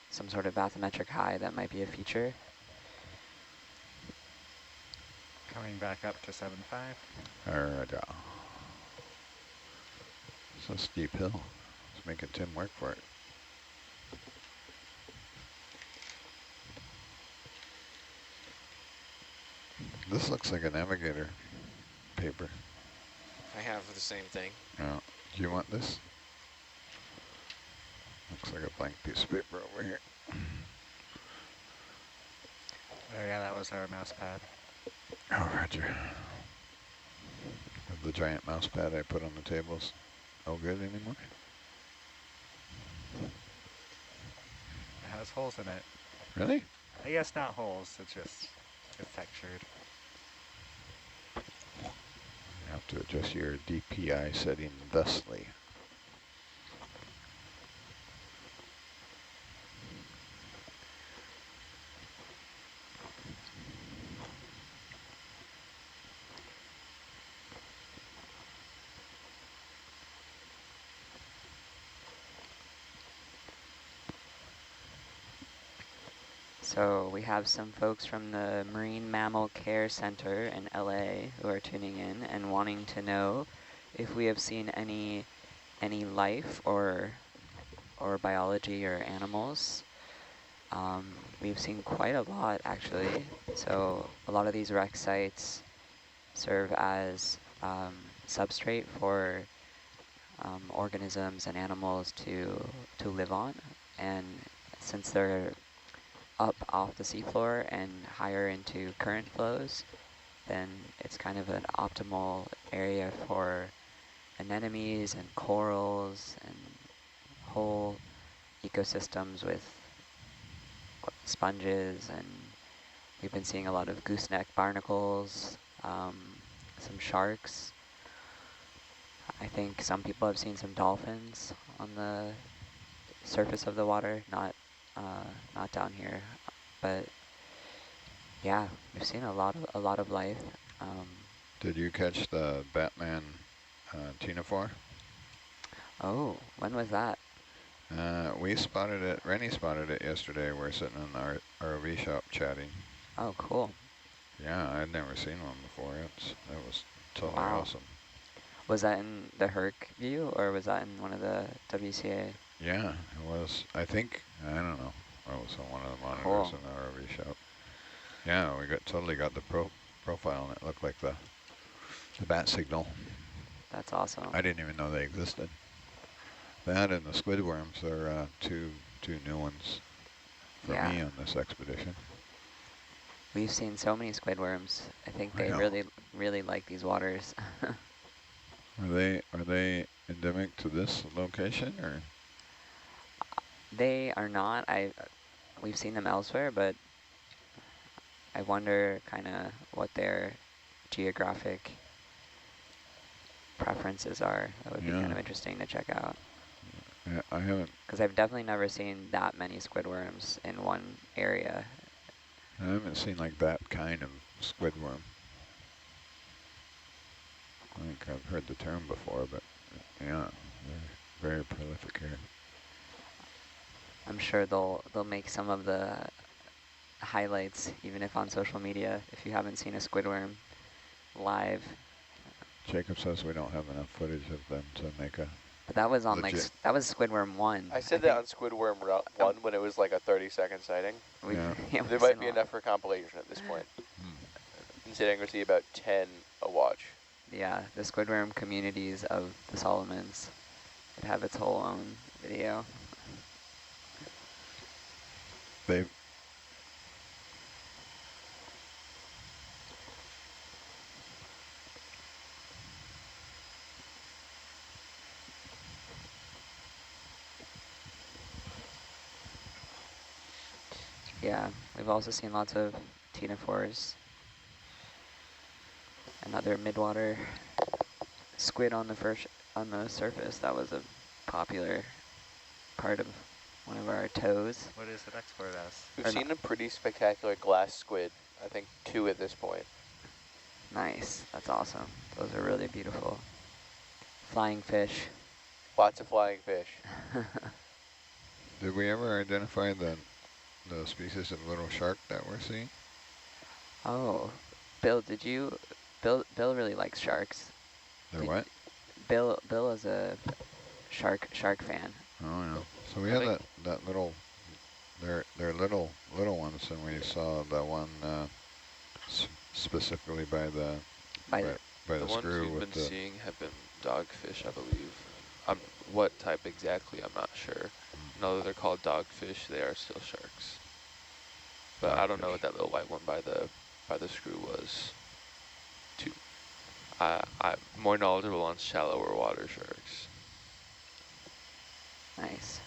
[SPEAKER 7] some sort of bathymetric high that might be a feature.
[SPEAKER 11] Coming back up to 7.5.
[SPEAKER 13] It's a steep hill. It's making Tim work for it. This looks like a navigator paper.
[SPEAKER 12] I have the same thing.
[SPEAKER 13] Oh, do you want this? Looks like a blank piece of paper over here.
[SPEAKER 11] Oh yeah, that was our mouse pad.
[SPEAKER 13] Oh, Roger. The giant mouse pad I put on the tables. No good anymore?
[SPEAKER 11] It has holes in it.
[SPEAKER 13] Really?
[SPEAKER 11] I guess not holes, it's textured.
[SPEAKER 13] You have to adjust your DPI setting thusly.
[SPEAKER 7] So we have some folks from the Marine Mammal Care Center in LA who are tuning in and wanting to know if we have seen any life or biology or animals. We've seen quite a lot actually. So a lot of these wreck sites serve as substrate for organisms and animals to live on, and since they're up off the seafloor and higher into current flows, then it's kind of an optimal area for anemones and corals and whole ecosystems with sponges, and we've been seeing a lot of gooseneck barnacles, some sharks. I think some people have seen some dolphins on the surface of the water, not down here, but yeah, we've seen a lot of life.
[SPEAKER 13] Did you catch the Batman ctenophore?
[SPEAKER 7] Oh, when was that?
[SPEAKER 13] We spotted it. Rennie spotted it yesterday. We're sitting in our ROV shop chatting.
[SPEAKER 7] Oh, cool.
[SPEAKER 13] Yeah, I'd never seen one before. That was totally
[SPEAKER 7] Wow.
[SPEAKER 13] awesome.
[SPEAKER 7] Was that in the Herc view, or was that in one of the WCA?
[SPEAKER 13] Yeah, it was. I think, I don't know. It was on one of the monitors
[SPEAKER 7] Cool.
[SPEAKER 13] in the ROV shop. Yeah, we totally got the profile, and it looked like the bat signal.
[SPEAKER 7] That's awesome.
[SPEAKER 13] I didn't even know they existed. That and the squid worms are two new ones for
[SPEAKER 7] Yeah.
[SPEAKER 13] me on this expedition.
[SPEAKER 7] We've seen so many squid worms. I think
[SPEAKER 13] I
[SPEAKER 7] they
[SPEAKER 13] know.
[SPEAKER 7] really like these waters.
[SPEAKER 13] Are they endemic to this location, or?
[SPEAKER 7] They are not. We've seen them elsewhere, but I wonder kind of what their geographic preferences are. That would be kind of interesting to check out.
[SPEAKER 13] Yeah, I haven't.
[SPEAKER 7] Because I've definitely never seen that many squid worms in one area.
[SPEAKER 13] I haven't seen like that kind of squid worm. I think I've heard the term before, but yeah, they're very prolific here.
[SPEAKER 7] I'm sure they'll make some of the highlights, even if on social media, if you haven't seen a squid worm live.
[SPEAKER 13] Jacob says we don't have enough footage of them to make a.
[SPEAKER 7] But that was on
[SPEAKER 13] legit.
[SPEAKER 7] that was Squidworm 1.
[SPEAKER 10] I said that on Squidworm 1 when it was like a 30-second sighting.
[SPEAKER 13] Yeah.
[SPEAKER 10] There might be enough for compilation at this point. Considering we see about 10 a watch.
[SPEAKER 7] Yeah, the Squidworm communities of the Solomons could have its whole own video.
[SPEAKER 13] They've.
[SPEAKER 7] Yeah, we've also seen lots of ctenophores and other midwater squid on the surface. That was a popular part of one of our tows.
[SPEAKER 11] What is it export as?
[SPEAKER 10] We've seen a pretty spectacular glass squid. I think 2 at this point.
[SPEAKER 7] Nice, that's awesome. Those are really beautiful. Flying fish.
[SPEAKER 10] Lots of flying fish.
[SPEAKER 13] Did we ever identify the species of little shark that we're seeing?
[SPEAKER 7] Oh, Bill, Bill really likes sharks.
[SPEAKER 13] They're what?
[SPEAKER 7] Bill is a shark fan.
[SPEAKER 13] Oh no. So we had that little. They're little ones, and we saw the one specifically by the
[SPEAKER 9] ones
[SPEAKER 13] screw
[SPEAKER 9] we've
[SPEAKER 13] with
[SPEAKER 9] been seeing have been dogfish, I believe. What type exactly, I'm not sure. No, they're called dogfish. They are still sharks. But I don't know what that little white one by the screw was. I'm more knowledgeable on shallower water sharks.
[SPEAKER 7] Nice.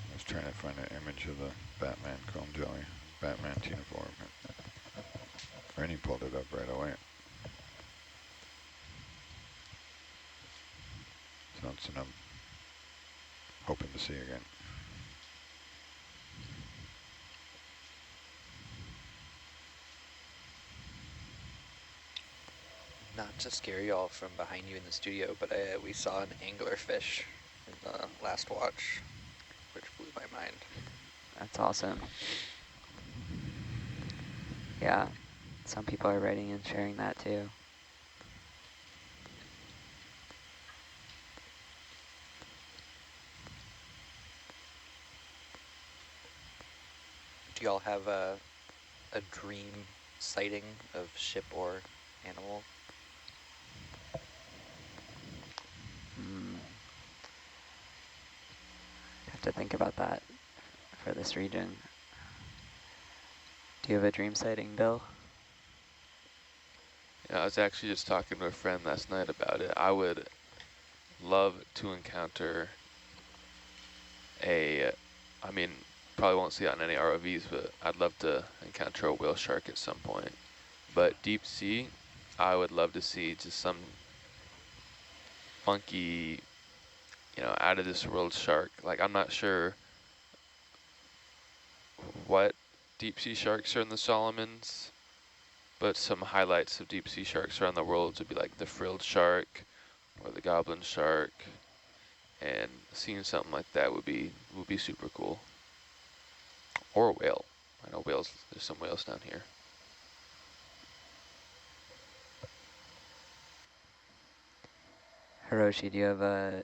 [SPEAKER 13] I was trying to find an image of the Batman comb jelly, Batman ctenophore. Rennie pulled it up right away. Something I'm hoping to see again.
[SPEAKER 1] Not to scare y'all from behind you in the studio, but we saw an anglerfish in the last watch, which blew my mind.
[SPEAKER 7] That's awesome. Yeah, some people are writing and sharing that too.
[SPEAKER 1] Do y'all have a dream sighting of ship or animal?
[SPEAKER 7] Have to think about that for this region. Do you have a dream sighting, Bill?
[SPEAKER 9] Yeah, I was actually just talking to a friend last night about it. I would love to encounter probably won't see it on any ROVs, but I'd love to encounter a whale shark at some point. But deep sea, I would love to see just some funky, out of this world shark. Like, I'm not sure what deep sea sharks are in the Solomons, but some highlights of deep sea sharks around the world would be like the frilled shark or the goblin shark, and seeing something like that would be super cool. Or a whale. I know whales, there's some whales down here.
[SPEAKER 7] Hiroshi, do you have a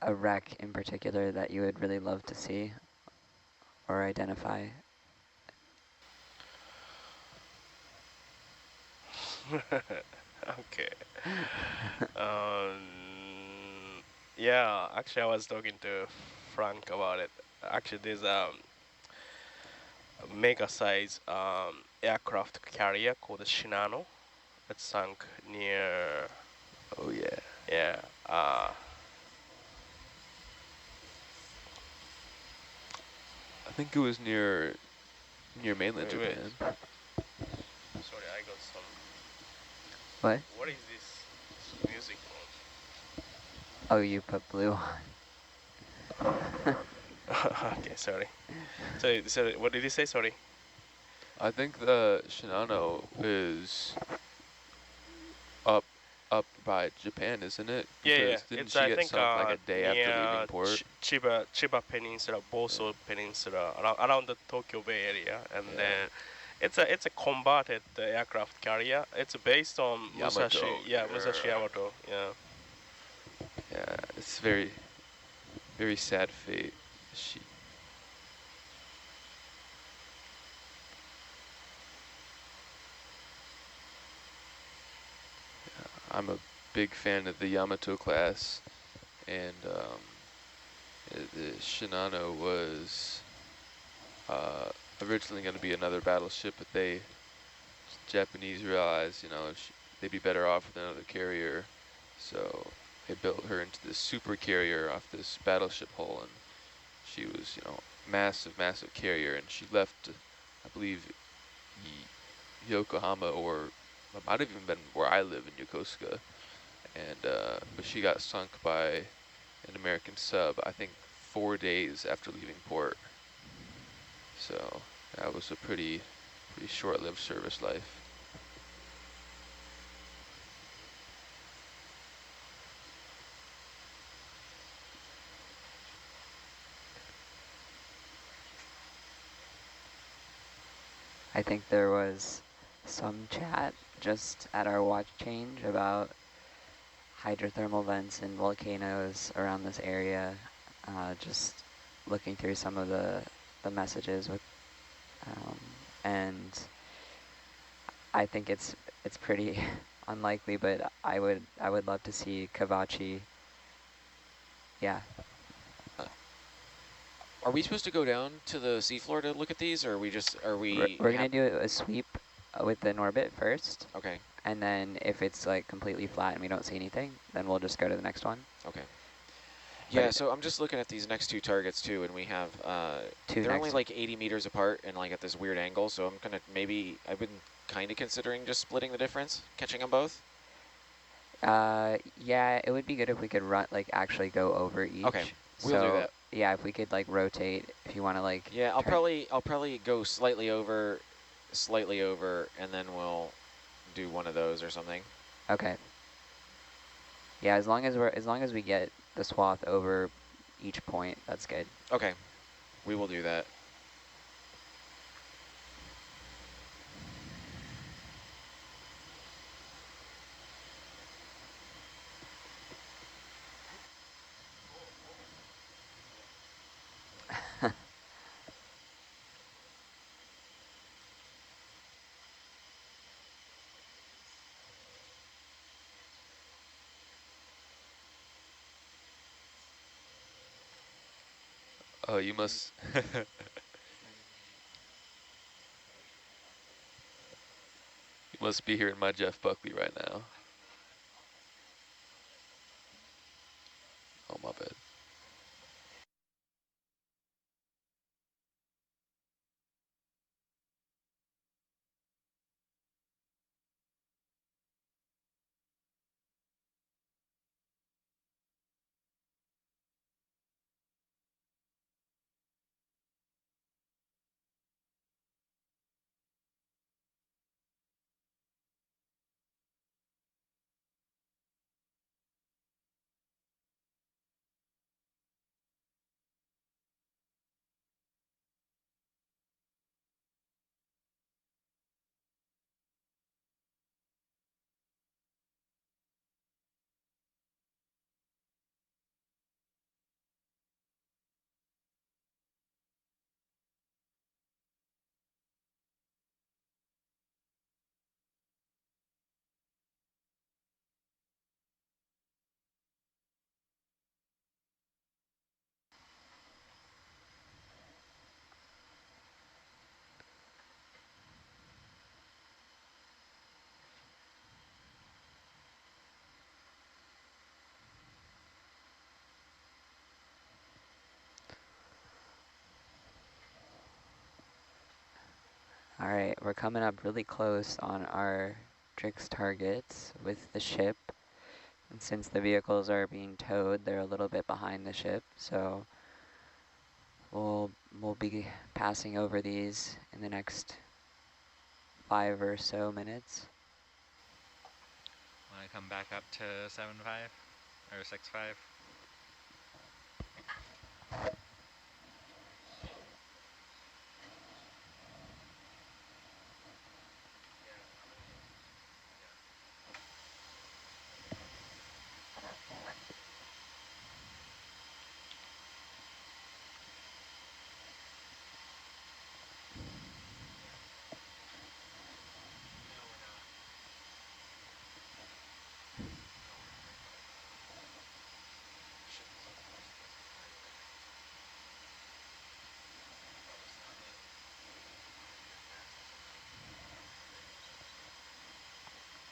[SPEAKER 7] a wreck in particular that you would really love to see or identify?
[SPEAKER 8] Okay. um, yeah, actually, I was talking to Frank about it. Actually, there's a mega size aircraft carrier called the Shinano. It sunk near.
[SPEAKER 9] Oh yeah.
[SPEAKER 8] Yeah.
[SPEAKER 9] I think it was near mainland
[SPEAKER 8] Wait.
[SPEAKER 9] Japan.
[SPEAKER 8] Sorry, I got some.
[SPEAKER 7] What?
[SPEAKER 8] What is this music
[SPEAKER 7] Oh, you put blue on.
[SPEAKER 8] on? Okay, sorry. Sorry, what did you say? Sorry.
[SPEAKER 9] I think the Shinano is up by Japan, isn't it?
[SPEAKER 8] Yeah.
[SPEAKER 9] Because didn't
[SPEAKER 8] It's
[SPEAKER 9] she
[SPEAKER 8] I
[SPEAKER 9] get
[SPEAKER 8] think
[SPEAKER 9] sunk like a day after leaving
[SPEAKER 8] near
[SPEAKER 9] port?
[SPEAKER 8] Chiba Peninsula, Boso Peninsula, around the Tokyo Bay area, and
[SPEAKER 9] Yeah.
[SPEAKER 8] then it's a converted aircraft carrier. It's based on
[SPEAKER 9] Yamato.
[SPEAKER 8] Musashi, Musashi Yamato, yeah.
[SPEAKER 9] Yeah, it's very sad fate. She. I'm a big fan of the Yamato class, and the Shinano was originally going to be another battleship, but Japanese realized, they'd be better off with another carrier, so they built her into this super carrier off this battleship hull, and she was, massive carrier, and she left, I believe, Yokohama, or it might have even been where I live in Yokosuka, and but she got sunk by an American sub, I think 4 days after leaving port. So that was a pretty short-lived service life.
[SPEAKER 7] I think there was some chat just at our watch change about hydrothermal vents and volcanoes around this area. Just looking through some of the messages with, and I think it's pretty unlikely, but I would love to see Kavachi. Yeah.
[SPEAKER 12] Are we supposed to go down to the seafloor to look at these, or are we?
[SPEAKER 7] We're gonna do a sweep with the Norbit first.
[SPEAKER 12] Okay.
[SPEAKER 7] And then if it's like completely flat and we don't see anything, then we'll just go to the next one.
[SPEAKER 12] Okay. Yeah, so I'm just looking at these next two targets too, and we have, they're only like 80 meters apart and like at this weird angle, so I'm gonna I've been kind of considering just splitting the difference, catching them both.
[SPEAKER 7] Yeah, it would be good if we could actually go over each.
[SPEAKER 12] Okay, we'll do that.
[SPEAKER 7] Yeah, if we could like rotate, if you want to like.
[SPEAKER 12] Yeah, I'll probably go slightly over, and then we'll do one of those or something.
[SPEAKER 7] Okay. Yeah, as long as we get the swath over each point, that's good.
[SPEAKER 12] Okay, we will do that.
[SPEAKER 9] Oh, you must. You must be hearing my Jeff Buckley right now. Oh, my bad.
[SPEAKER 7] All right, we're coming up really close on our DriX targets with the ship. And since the vehicles are being towed, they're a little bit behind the ship, so we'll be passing over these in the next 5 or so minutes.
[SPEAKER 11] Want to come back up to 7.5 or 6.5?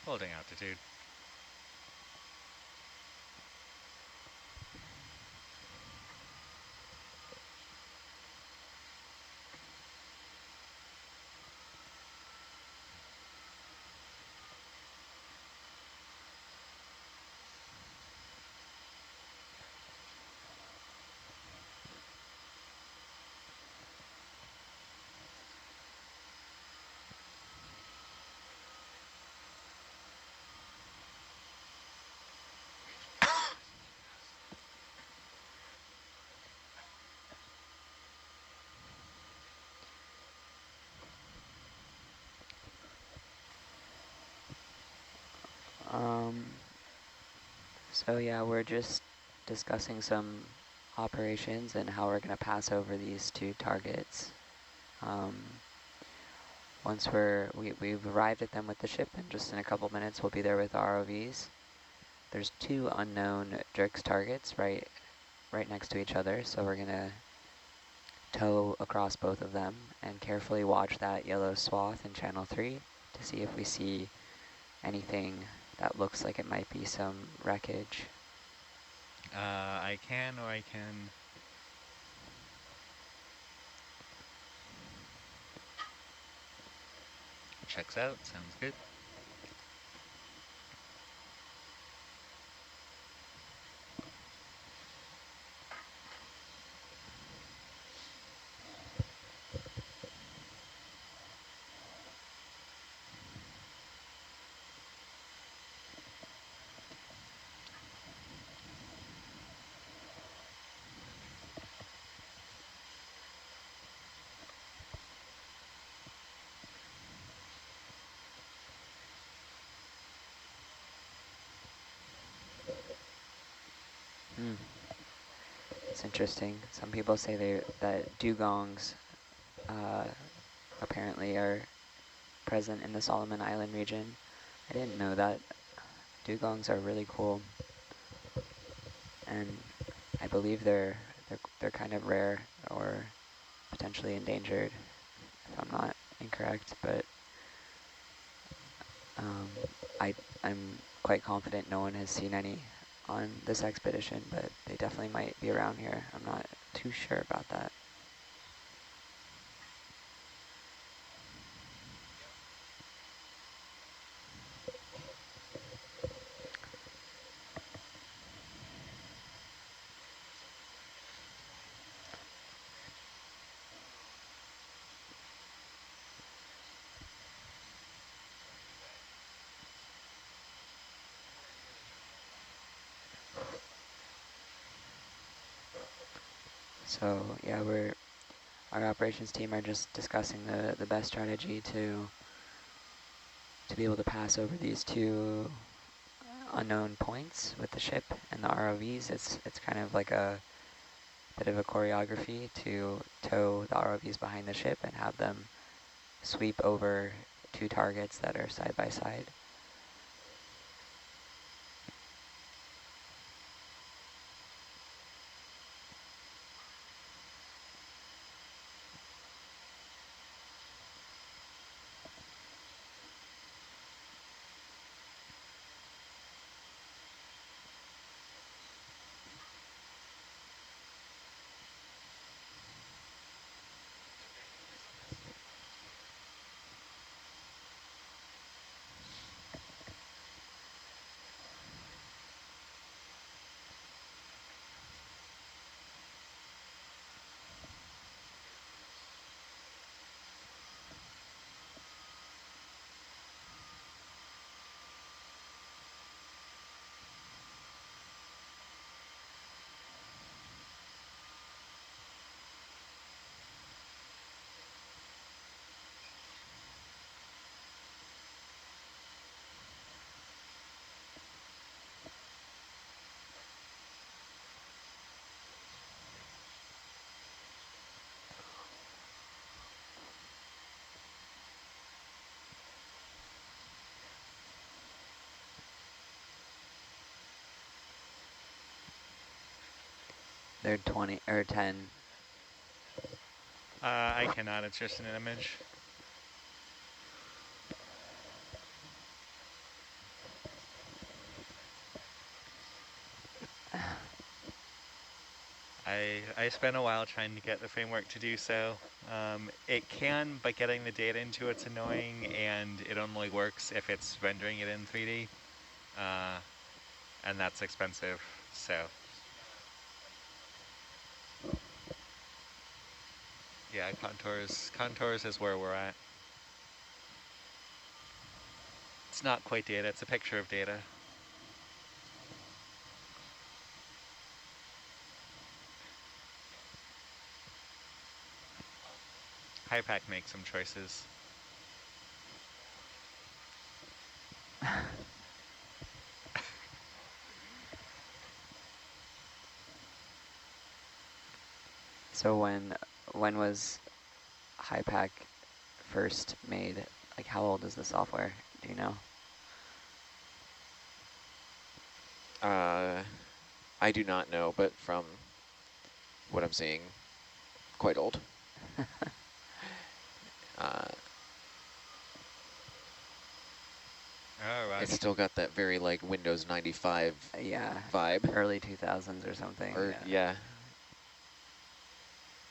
[SPEAKER 11] Holding altitude.
[SPEAKER 7] So yeah, we're just discussing some operations and how we're going to pass over these 2 targets. Once we've arrived at them with the ship, and just in a couple minutes we'll be there with ROVs. There's 2 unknown DriX targets right next to each other, so we're going to tow across both of them and carefully watch that yellow swath in channel 3 to see if we see anything that looks like it might be some wreckage.
[SPEAKER 11] I can, or I can... Checks out, sounds good.
[SPEAKER 7] It's interesting. Some people say that dugongs apparently are present in the Solomon Island region. I didn't know that. Dugongs are really cool, and I believe they're kind of rare or potentially endangered, if I'm not incorrect. But I'm quite confident no one has seen any on this expedition, but they definitely might be around here. I'm not too sure about that. So yeah, our operations team are just discussing the best strategy to be able to pass over these 2 unknown points with the ship and the ROVs. It's kind of like a bit of a choreography to tow the ROVs behind the ship and have them sweep over 2 targets that are side by side. They're 20 or 10.
[SPEAKER 11] I cannot, it's just an image. I spent a while trying to get the framework to do so. It can, but getting the data into it's annoying, and it only works if it's rendering it in 3D, and that's expensive, so. Yeah, contours is where we're at. It's not quite data, it's a picture of data. HiPack makes some choices.
[SPEAKER 7] So when was HiPack first made? Like, how old is the software? Do you know?
[SPEAKER 12] I do not know, but from what I'm seeing, quite old. It's still got that very like Windows 95 vibe.
[SPEAKER 7] Early 2000s or something.
[SPEAKER 12] Or yeah.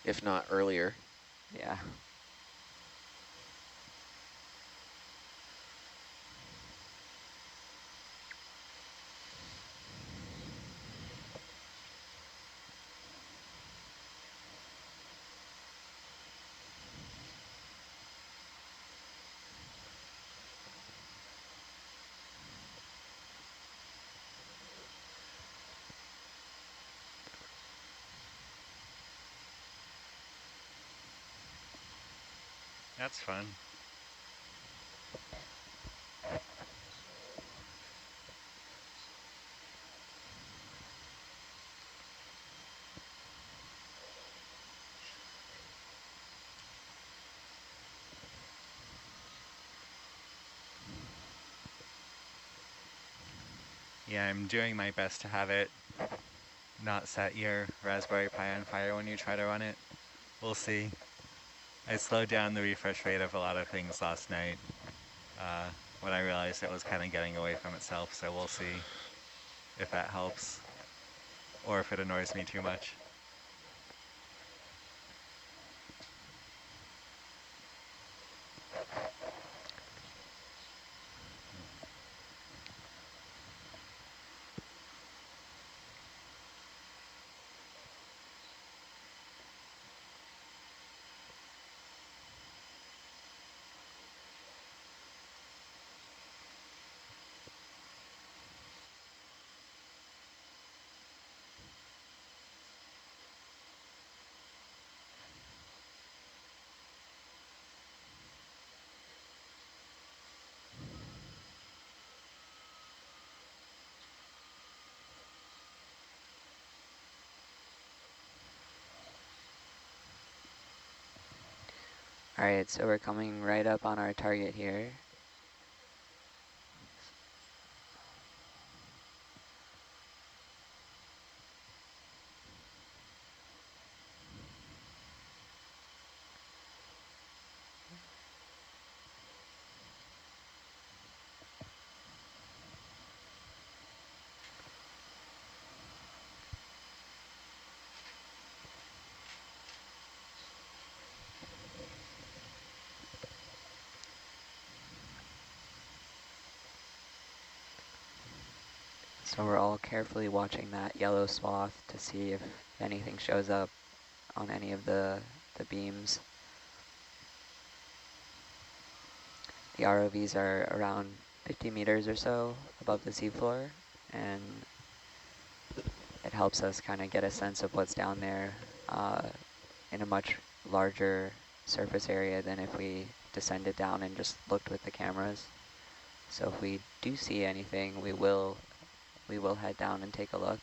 [SPEAKER 12] If not earlier.
[SPEAKER 7] Yeah.
[SPEAKER 11] That's fun. Yeah, I'm doing my best to have it not set your Raspberry Pi on fire when you try to run it. We'll see. I slowed down the refresh rate of a lot of things last night when I realized it was kind of getting away from itself, so we'll see if that helps or if it annoys me too much.
[SPEAKER 7] All right, so we're coming right up on our target here. So we're all carefully watching that yellow swath to see if anything shows up on any of the beams. The ROVs are around 50 meters or so above the seafloor, and it helps us kind of get a sense of what's down there in a much larger surface area than if we descended down and just looked with the cameras. So if we do see anything, we will head down and take a look.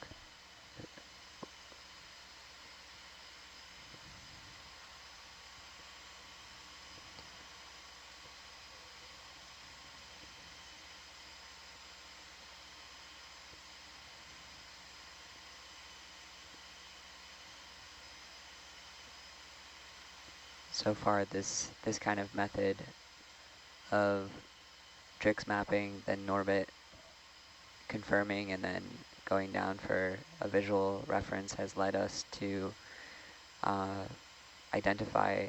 [SPEAKER 7] so far this kind of method of DriX mapping, then Norbit confirming, and then going down for a visual reference has led us to identify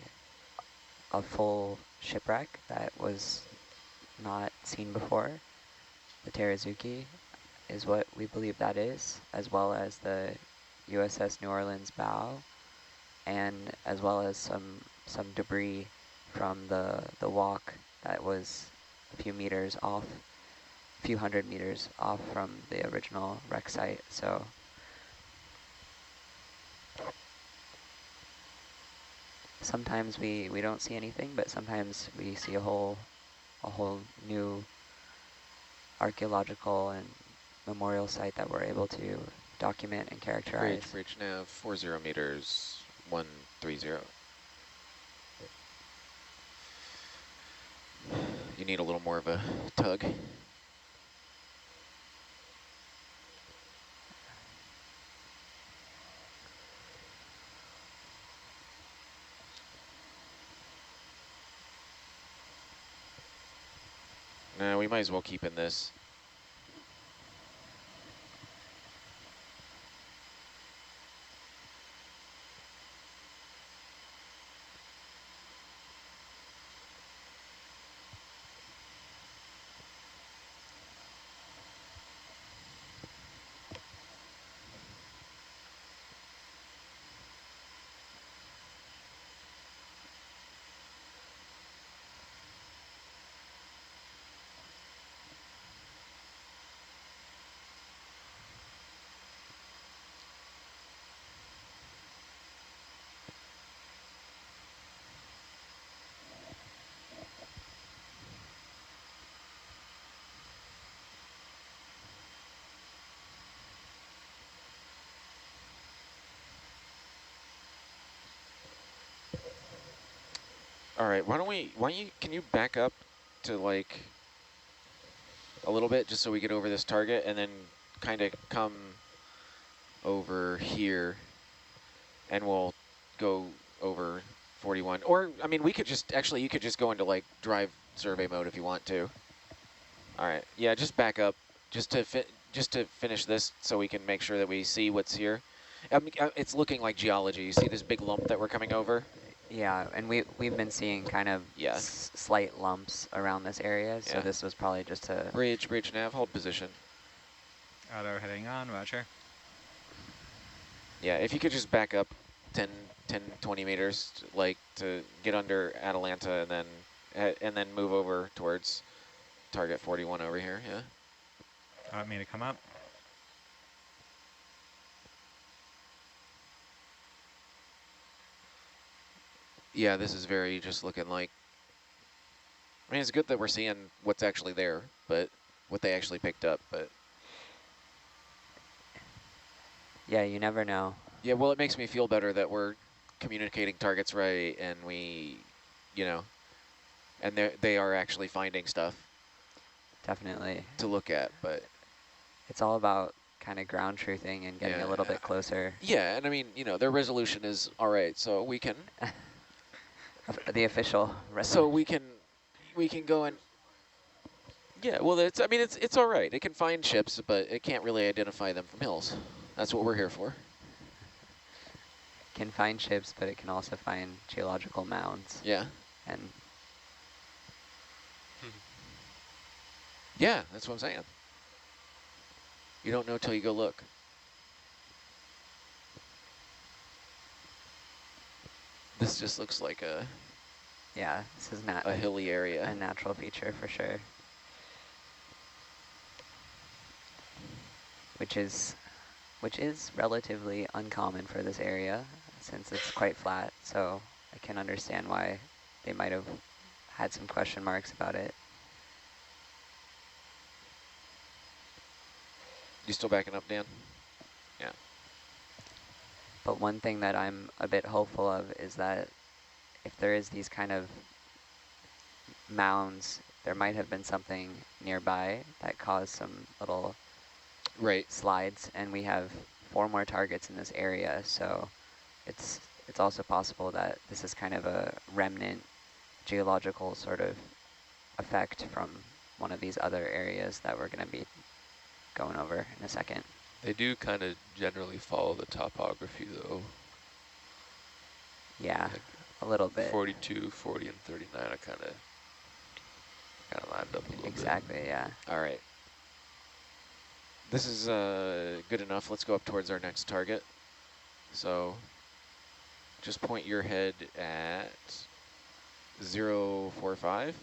[SPEAKER 7] a full shipwreck that was not seen before. The Terazuki is what we believe that is, as well as the USS New Orleans bow, and as well as some debris from the walk that was a few meters off, a few hundred meters off from the original wreck site. So sometimes we don't see anything, but sometimes we see a whole new archaeological and memorial site that we're able to document and characterize.
[SPEAKER 12] Bridge nav 40 meters 130. You need a little more of a tug. Nah, we might as well keep in this. All right, can you back up to like a little bit just so we get over this target, and then kind of come over here and we'll go over 41. Or, I mean, we could just, actually, you could just go into like drive survey mode if you want to. All right, yeah, just back up just to finish this so we can make sure that we see what's here. It's looking like geology. You see this big lump that we're coming over?
[SPEAKER 7] Yeah, and we've been seeing kind of slight lumps around this area, so this was probably just a...
[SPEAKER 12] Bridge nav, hold position.
[SPEAKER 11] Auto heading on, roger.
[SPEAKER 12] Yeah, if you could just back up 10, 20 meters, like to get under Atalanta and then move over towards target 41 over here, yeah?
[SPEAKER 11] Want me to come up?
[SPEAKER 12] Yeah, this is very just looking like, I mean, it's good that we're seeing what's actually there, but what they actually picked up, but.
[SPEAKER 7] Yeah, you never know.
[SPEAKER 12] Yeah, well, it makes me feel better that we're communicating targets right, and we, you know, and they are actually finding stuff.
[SPEAKER 7] Definitely.
[SPEAKER 12] To look at, but.
[SPEAKER 7] It's all about kind of ground truthing and getting a little bit closer.
[SPEAKER 12] Yeah, and I mean, you know, their resolution is all right, so we can.
[SPEAKER 7] The official resolution.
[SPEAKER 12] So we can go and. Yeah, well, it's all right. It can find ships, but it can't really identify them from hills. That's what we're here for.
[SPEAKER 7] It can find ships, but it can also find geological mounds.
[SPEAKER 12] Yeah.
[SPEAKER 7] And.
[SPEAKER 12] Yeah, that's what I'm saying. You don't know till you go look. This just looks like a.
[SPEAKER 7] Yeah, this is not
[SPEAKER 12] a hilly area.
[SPEAKER 7] A natural feature for sure. Which is relatively uncommon for this area since it's quite flat. So I can understand why they might have had some question marks about it.
[SPEAKER 12] You still backing up, Dan? Yeah.
[SPEAKER 7] But one thing that I'm a bit hopeful of is that if there is these kind of mounds, there might have been something nearby that caused some little slides, and we have 4 more targets in this area, so it's it's also possible that this is kind of a remnant geological sort of effect from one of these other areas that we're going to be going over in a second.
[SPEAKER 9] They do kind of generally follow the topography, though.
[SPEAKER 7] Yeah,
[SPEAKER 9] like
[SPEAKER 7] a little bit.
[SPEAKER 9] 42, 40, and 39 are kind of lined up a little bit.
[SPEAKER 7] Exactly, yeah.
[SPEAKER 12] All right. This is good enough. Let's go up towards our next target. So just point your head at 045.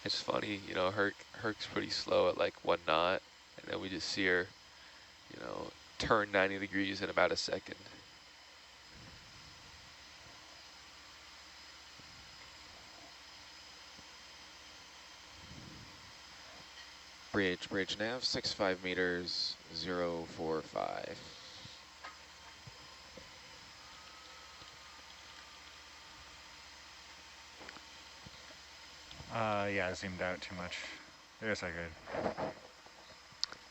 [SPEAKER 9] It's funny, you know, Herc's pretty slow at like 1 knot, and then we just see her, you know, turn 90 degrees in about a second.
[SPEAKER 12] Bridge nav, 65 meters, 045.
[SPEAKER 11] Yeah, zoomed out too much. There's our good.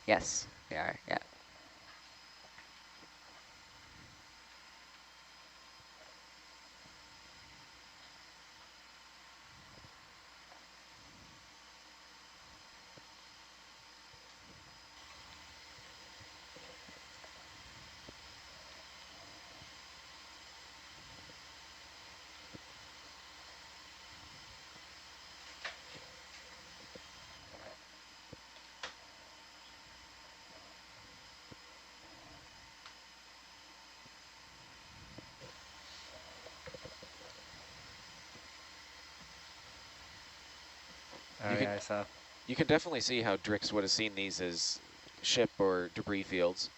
[SPEAKER 7] Yes, we are, yeah.
[SPEAKER 11] Oh, yeah, I saw.
[SPEAKER 12] You can definitely see how DriX would have seen these as ship or debris fields.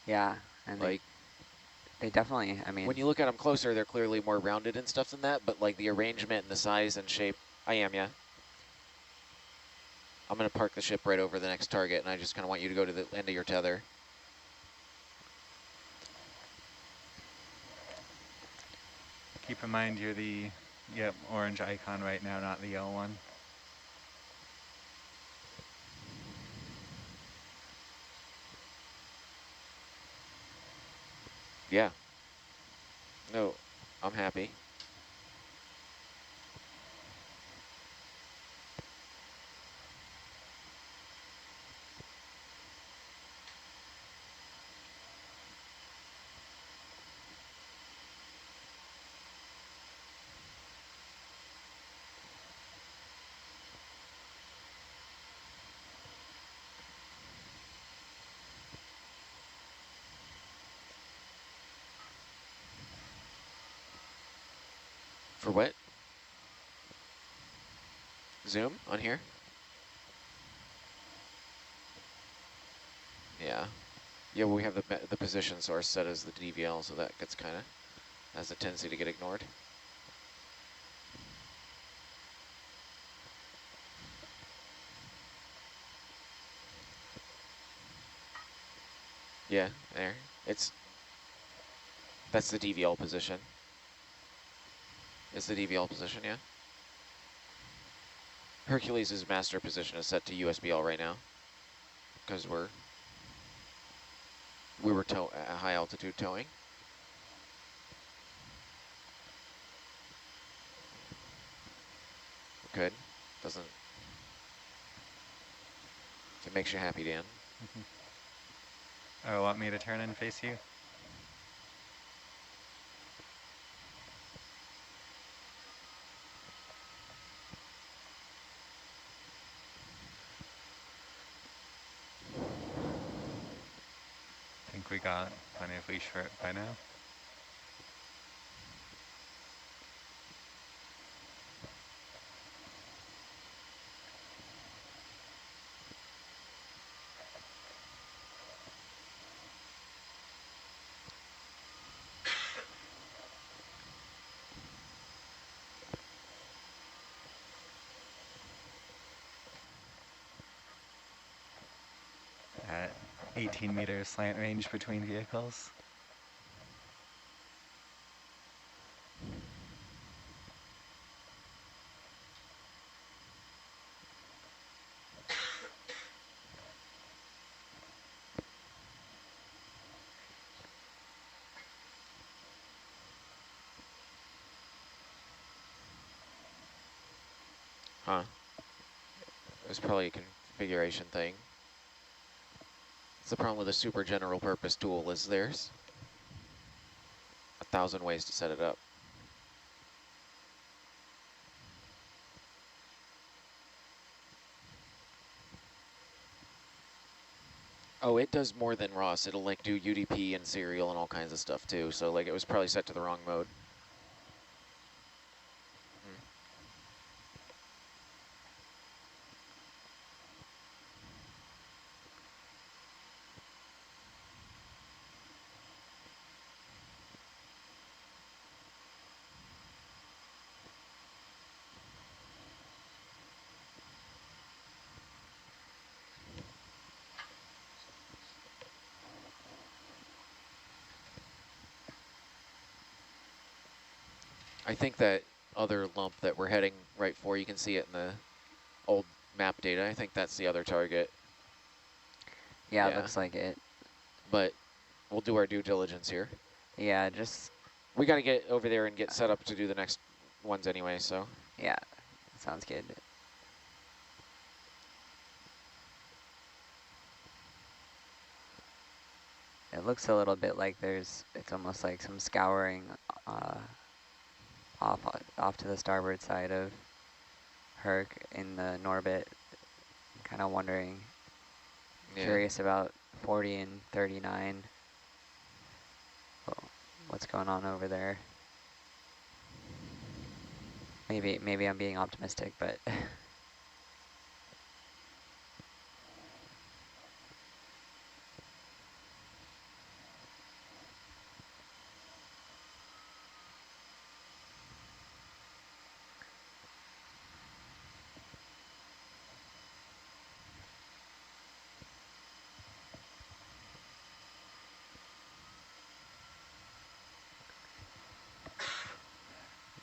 [SPEAKER 7] Yeah, and
[SPEAKER 12] like
[SPEAKER 7] they definitely, I mean.
[SPEAKER 12] When you look at them closer, they're clearly more rounded and stuff than that, but like the arrangement and the size and shape, yeah. I'm going to park the ship right over the next target, and I just kind of want you to go to the end of your tether.
[SPEAKER 11] Keep in mind you're the orange icon right now, not the yellow one.
[SPEAKER 12] Yeah. No, I'm happy. For what? Zoom on here? Yeah. Yeah, well, we have the position source set as the DVL, so that gets kind of, has a tendency to get ignored. Yeah, there. That's the DVL position. It's the DVL position, yeah. Hercules' master position is set to USBL right now, because we were high altitude towing. Good. Doesn't. It makes you happy, Dan.
[SPEAKER 11] Oh, want me to turn and face you? I think we got plenty of leash for it by now. 18-meter slant range between vehicles.
[SPEAKER 12] Huh. It's probably a configuration thing. It's the problem with a super general purpose tool is there's 1,000 ways to set it up. Oh, it does more than ROS. It'll like do UDP and serial and all kinds of stuff too. So like it was probably set to the wrong mode. I think that other lump that we're heading right for, you can see it in the old map data. I think that's the other target.
[SPEAKER 7] Yeah, it looks like it.
[SPEAKER 12] But we'll do our due diligence here.
[SPEAKER 7] Yeah, just...
[SPEAKER 12] We got to get over there and get set up to do the next ones anyway, so.
[SPEAKER 7] Yeah, sounds good. It looks a little bit like it's almost like some scouring off to the starboard side of Herc in the Norbit. I'm kind of wondering, curious about 40 and 39. What's going on over there? Maybe I'm being optimistic, but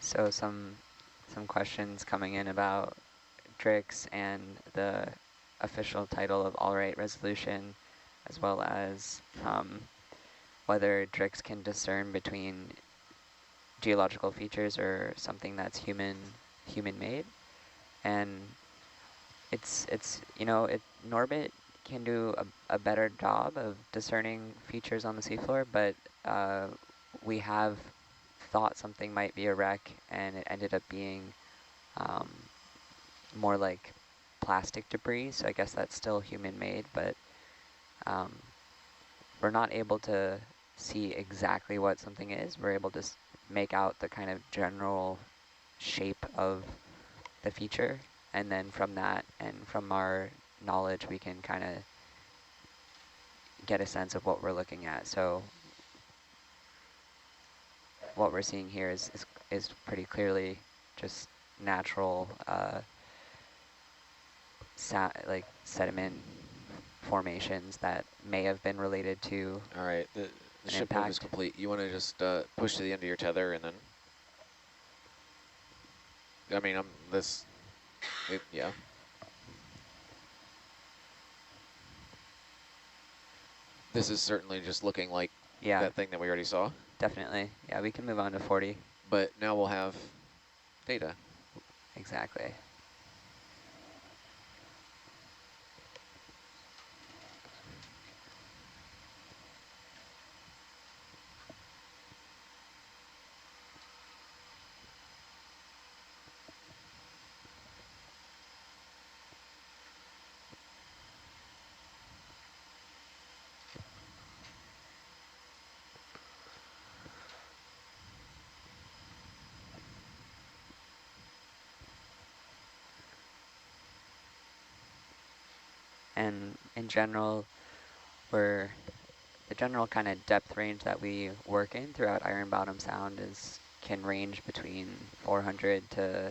[SPEAKER 7] so some questions coming in about DriX and the official title of all right resolution, as well as whether DriX can discern between geological features or something that's human made. And it's Norbit can do a better job of discerning features on the seafloor, but we have thought something might be a wreck, and it ended up being more like plastic debris. So I guess that's still human made, but we're not able to see exactly what something is. We're able to make out the kind of general shape of the feature, and then from that and from our knowledge we can kind of get a sense of what we're looking at. So what we're seeing here is pretty clearly just natural sediment formations that may have been related to.
[SPEAKER 12] All right, the ship move is complete. You want to just push to the end of your tether and then. I mean, yeah. This is certainly just looking like that thing that we already saw.
[SPEAKER 7] Definitely. Yeah, we can move on to 40.
[SPEAKER 12] But now we'll have data.
[SPEAKER 7] Exactly. And in general, the general kind of depth range that we work in throughout Iron Bottom Sound can range between 400 to,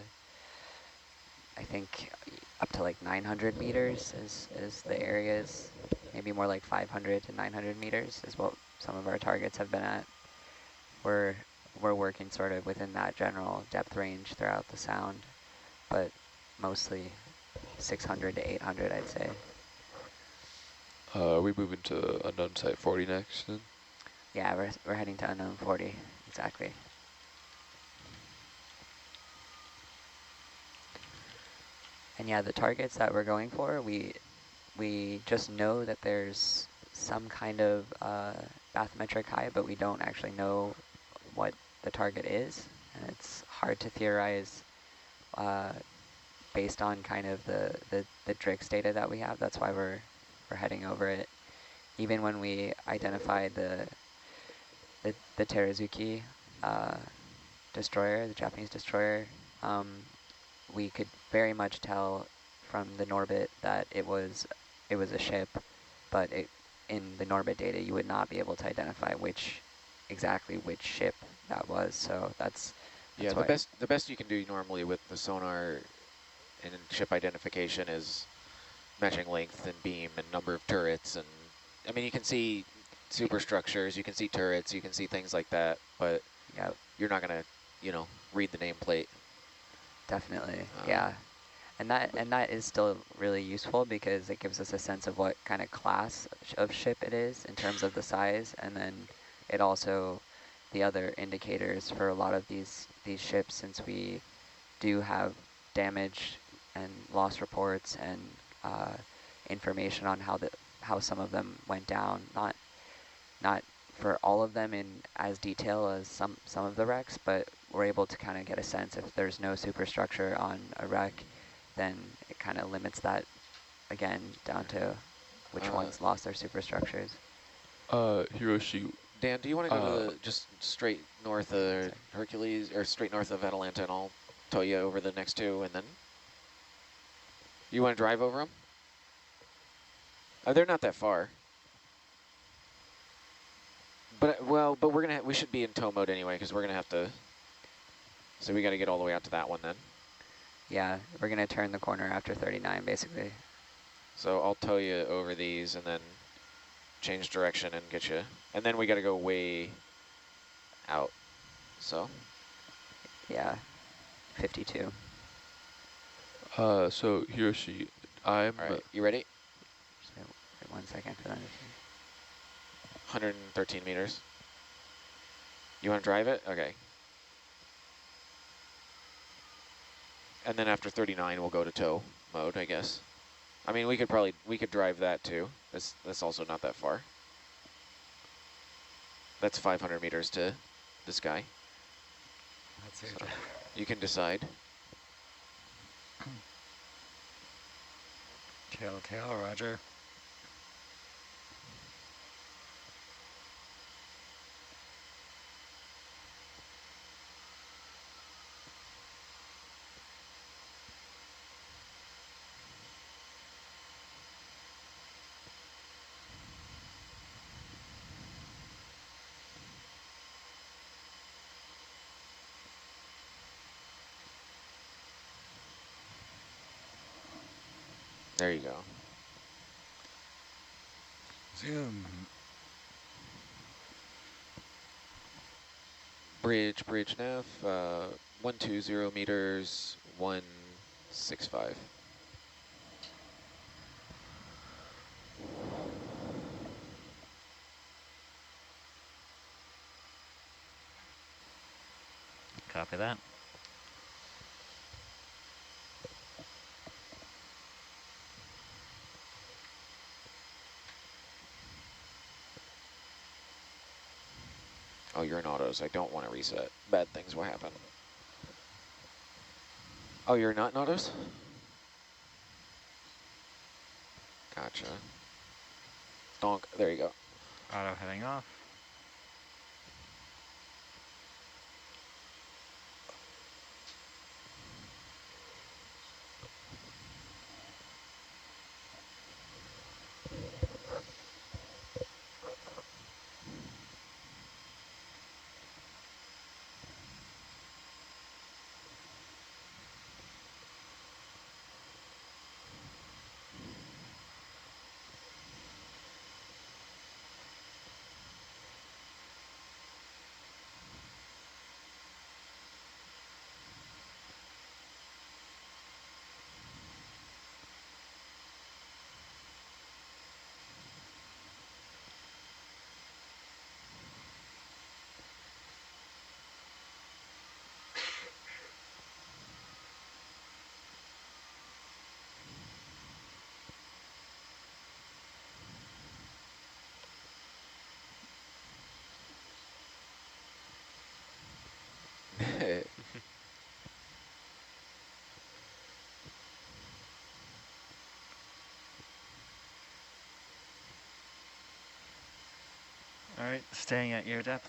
[SPEAKER 7] I think, up to like 900 meters is the areas, maybe more like 500 to 900 meters is what some of our targets have been at. We're working sort of within that general depth range throughout the sound, but mostly 600 to 800, I'd say.
[SPEAKER 9] We moving to unknown site 40 next then?
[SPEAKER 7] Yeah, we're heading to unknown 40, exactly. And yeah, the targets that we're going for, we just know that there's some kind of bathymetric high, but we don't actually know what the target is. And it's hard to theorize based on kind of the DriX data that we have. That's why we're heading over it. Even when we identified the Terazuki destroyer, the Japanese destroyer, we could very much tell from the Norbit that it was a ship, but in the Norbit data you would not be able to identify exactly which ship that was. So that's
[SPEAKER 12] yeah, the best you can do normally with the sonar and ship identification is matching length and beam and number of turrets, and I mean you can see superstructures, you can see turrets, you can see things like that, but
[SPEAKER 7] yeah,
[SPEAKER 12] you're not gonna, read the nameplate.
[SPEAKER 7] Definitely, yeah. And that is still really useful because it gives us a sense of what kind of class of ship it is in terms of the size, and then it also, the other indicators for a lot of these ships, since we do have damage and loss reports and information on how some of them went down, not for all of them in as detail as some of the wrecks, but we're able to kind of get a sense if there's no superstructure on a wreck, then it kind of limits that again down to which ones lost their superstructures.
[SPEAKER 9] Hiroshi.
[SPEAKER 12] Dan, do you want to go to just straight north of Hercules, or straight north of Atalanta, and I'll tow you over the next two, and then you want to drive over them? They're not that far. But we should be in tow mode anyway because we're gonna have to. So we got to get all the way out to that one then.
[SPEAKER 7] Yeah, we're gonna turn the corner after 39 basically.
[SPEAKER 12] So I'll tow you over these and then change direction and get you. And then we got to go way out. So.
[SPEAKER 7] Yeah, 52.
[SPEAKER 9] So Hiroshi, I'm.
[SPEAKER 12] All right, you ready?
[SPEAKER 7] Just wait 1 second for that.
[SPEAKER 12] 113 meters. You want to drive it? Okay. And then after 39, we'll go to tow mode, I guess. I mean, we could drive that too. That's also not that far. That's 500 meters to the sky.
[SPEAKER 11] That's it.
[SPEAKER 12] So you can decide.
[SPEAKER 11] Tail, roger.
[SPEAKER 12] There you go.
[SPEAKER 11] Zoom.
[SPEAKER 12] Bridge nav, 120 meters, 165.
[SPEAKER 11] Copy that.
[SPEAKER 12] Oh, you're in autos. I don't want to reset. Bad things will happen. Oh, you're not in autos? Gotcha. Donk. There you go.
[SPEAKER 11] Auto heading off. All right, staying at ear depth.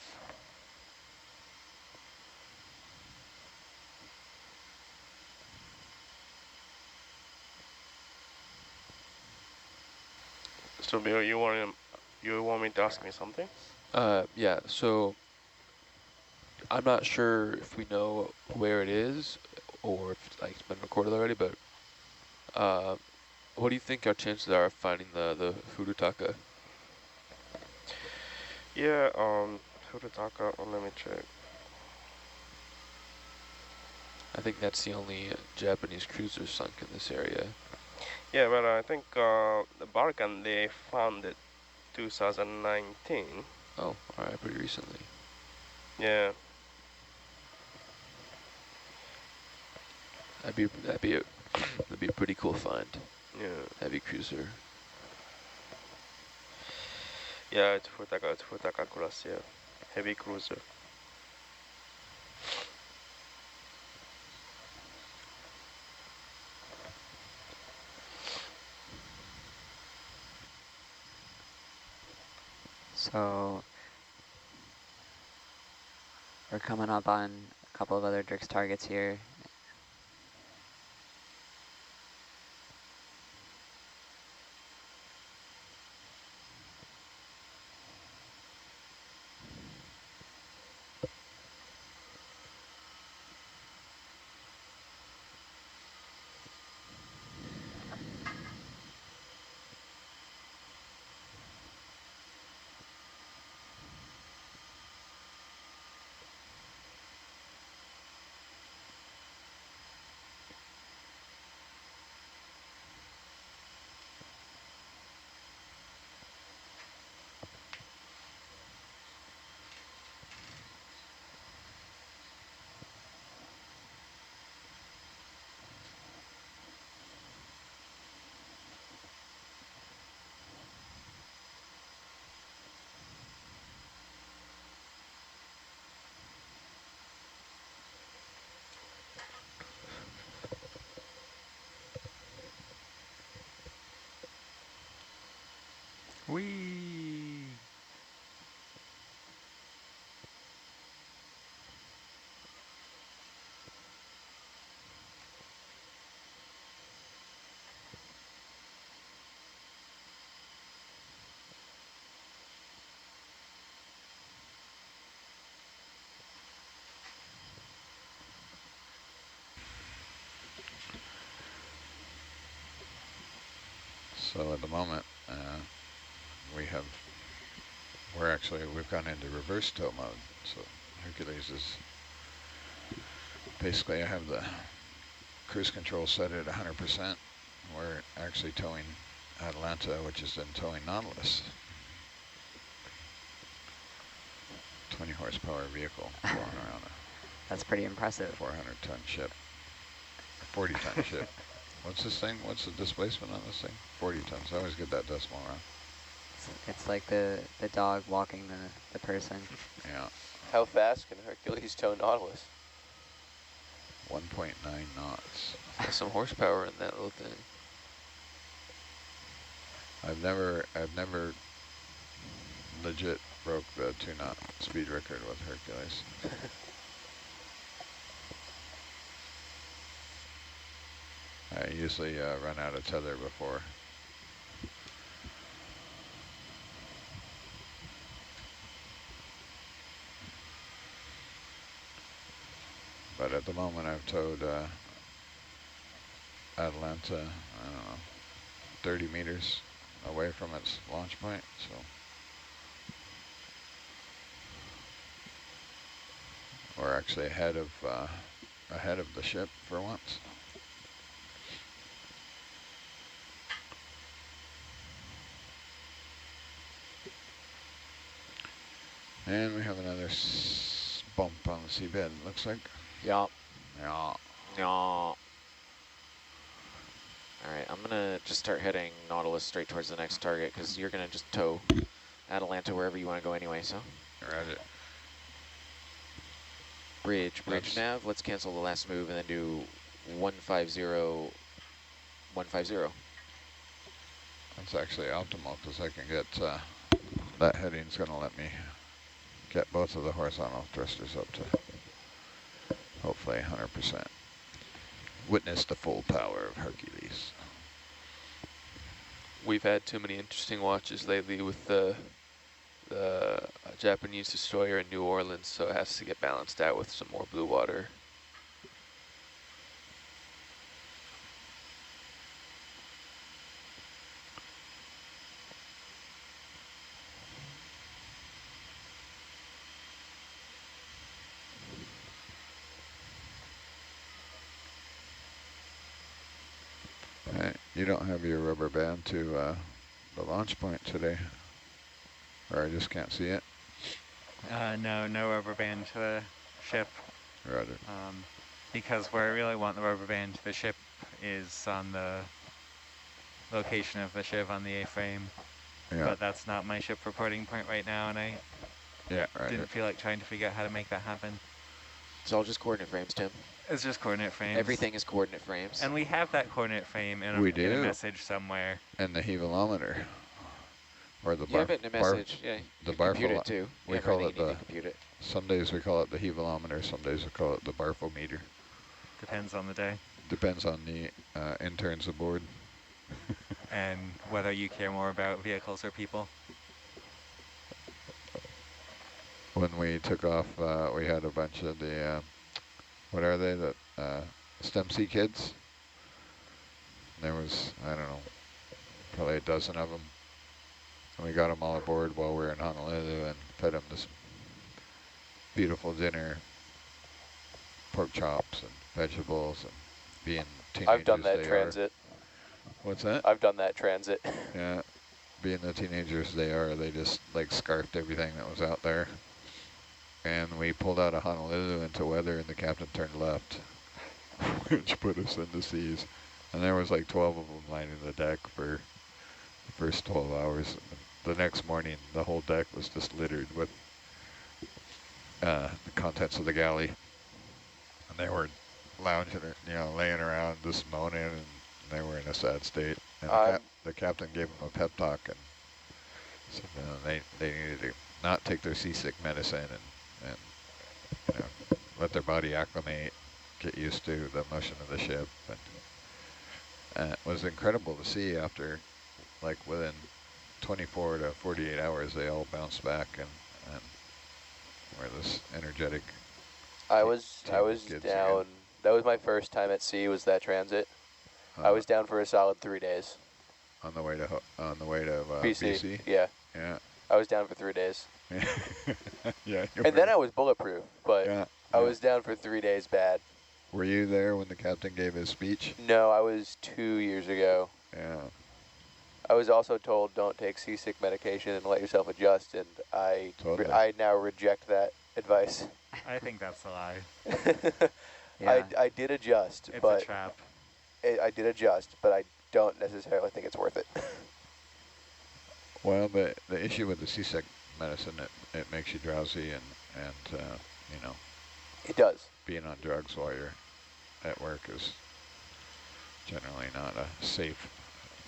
[SPEAKER 8] So Bill, you want me to ask me something?
[SPEAKER 9] Yeah, so I'm not sure if we know where it is or if it's been recorded already, but what do you think our chances are of finding the Furutaka?
[SPEAKER 8] Yeah, Furutaka, let me check.
[SPEAKER 9] I think that's the only Japanese cruiser sunk in this area.
[SPEAKER 8] Yeah, but I think the Barkan, they found it 2019.
[SPEAKER 9] Oh, alright, pretty recently.
[SPEAKER 8] Yeah.
[SPEAKER 9] That'd be a pretty cool find.
[SPEAKER 8] Yeah.
[SPEAKER 9] Heavy cruiser.
[SPEAKER 8] Yeah, it's Furutaka class, yeah. Heavy cruiser.
[SPEAKER 7] So we're coming up on a couple of other DriX targets here. Whee!
[SPEAKER 13] So at the moment, we've gone into reverse tow mode. So Hercules is basically, I have the cruise control set at 100%. We're actually towing Atalanta, which is then towing Nautilus. 20 horsepower vehicle going around a
[SPEAKER 7] That's pretty impressive.
[SPEAKER 13] 400-ton ship, 40-ton ship. What's this thing? What's the displacement on this thing? 40 tons. I always get that decimal wrong.
[SPEAKER 7] It's like the dog walking the person.
[SPEAKER 13] Yeah.
[SPEAKER 10] How fast can Hercules tow Nautilus?
[SPEAKER 13] 1.9 knots.
[SPEAKER 9] There's some horsepower in that little thing.
[SPEAKER 13] I've never legit broke the 2-knot speed record with Hercules. I usually run out of tether before. But at the moment I've towed Atalanta, I don't know, 30 meters away from its launch point, so. We're actually ahead of the ship for once. And we have another bump on the seabed, looks like.
[SPEAKER 12] Yeah.
[SPEAKER 13] Yeah.
[SPEAKER 12] Yeah. All right, I'm gonna just start heading Nautilus straight towards the next target because you're gonna just tow Atalanta wherever you want to go anyway. So.
[SPEAKER 13] Roger.
[SPEAKER 12] Bridge nav. Let's cancel the last move and then do 150, 150.
[SPEAKER 13] That's actually optimal because I can get that heading's going to let me get both of the horizontal thrusters up to hopefully 100%. Witness the full power of Hercules.
[SPEAKER 9] We've had too many interesting watches lately with the Japanese destroyer in New Orleans, so it has to get balanced out with some more blue water.
[SPEAKER 13] You don't have your rubber band to the launch point today, or I just can't see it?
[SPEAKER 11] No rubber band to the ship.
[SPEAKER 13] Roger.
[SPEAKER 11] Because where I really want the rubber band to the ship is on the location of the ship on the A-frame.
[SPEAKER 13] Yeah.
[SPEAKER 11] But that's not my ship reporting point right now, and I didn't feel like trying to figure out how to make that happen.
[SPEAKER 12] It's all just coordinate frames, Tim.
[SPEAKER 11] It's just coordinate frames.
[SPEAKER 12] Everything is coordinate frames.
[SPEAKER 11] And we have that coordinate frame in a message somewhere.
[SPEAKER 13] And the hevelometer. Or the
[SPEAKER 12] bar. In a message, yeah.
[SPEAKER 13] The
[SPEAKER 12] compute it too.
[SPEAKER 13] We call it the. Some days we call it the hevelometer. Some days we call it the barfometer.
[SPEAKER 11] Depends on the day.
[SPEAKER 13] Depends on the interns aboard.
[SPEAKER 11] And whether you care more about vehicles or people.
[SPEAKER 13] When we took off, we had a bunch of the, what are they, the STEM C kids? There was, I don't know, probably a dozen of them. And we got them all aboard while we were in Honolulu and fed them this beautiful dinner, pork chops and vegetables, and being teenagers.
[SPEAKER 10] I've done that transit.
[SPEAKER 13] What's that?
[SPEAKER 10] I've done that transit.
[SPEAKER 13] Yeah, being the teenagers they are, they just like scarfed everything that was out there. And we pulled out of Honolulu into weather, and the captain turned left, which put us in the seas. And there was like 12 of them lining the deck for the first 12 hours. The next morning, the whole deck was just littered with the contents of the galley. And they were lounging, laying around, just moaning, and they were in a sad state. And the captain gave them a pep talk and said they needed to not take their seasick medicine and let their body acclimate, get used to the motion of the ship. And it was incredible to see after, like within 24 to 48 hours, they all bounced back and were this energetic.
[SPEAKER 10] I was down. Again. That was my first time at sea. Was that transit? I was down for a solid 3 days.
[SPEAKER 13] On the way to BC.
[SPEAKER 10] Yeah.
[SPEAKER 13] Yeah.
[SPEAKER 10] I was down for 3 days.
[SPEAKER 13] Yeah.
[SPEAKER 10] And then I was bulletproof, but I was down for 3 days bad.
[SPEAKER 13] Were you there when the captain gave his speech?
[SPEAKER 10] No, I was 2 years ago.
[SPEAKER 13] Yeah.
[SPEAKER 10] I was also told don't take seasick medication and let yourself adjust, and I now reject that advice.
[SPEAKER 11] I think that's a lie.
[SPEAKER 10] Yeah. I did adjust,
[SPEAKER 11] it's
[SPEAKER 10] but
[SPEAKER 11] a trap.
[SPEAKER 10] I did adjust, but I don't necessarily think it's worth it.
[SPEAKER 13] Well, the issue with the seasick medicine, it makes you drowsy and
[SPEAKER 10] it does.
[SPEAKER 13] Being on drugs while you're at work is generally not a safe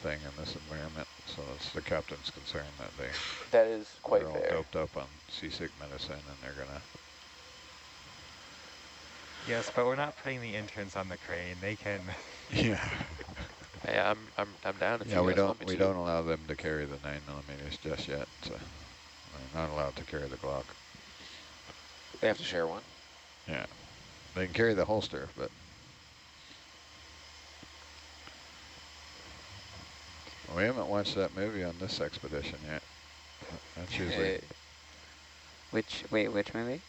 [SPEAKER 13] thing in this environment. So it's the captain's concern that
[SPEAKER 10] that is quite
[SPEAKER 13] they're
[SPEAKER 10] fair.
[SPEAKER 13] all doped up on seasick medicine and they're gonna.
[SPEAKER 11] Yes, but we're not putting the interns on the crane. They can.
[SPEAKER 13] Yeah.
[SPEAKER 9] Hey, I'm down. If
[SPEAKER 13] yeah,
[SPEAKER 9] you
[SPEAKER 13] we
[SPEAKER 9] guys want me
[SPEAKER 13] we
[SPEAKER 9] to.
[SPEAKER 13] don't allow them to carry the 9mm just yet. So they're not allowed to carry the Glock.
[SPEAKER 12] They have to share one.
[SPEAKER 13] Yeah, they can carry the holster, but we haven't watched that movie on this expedition yet. That's usually.
[SPEAKER 7] Which movie?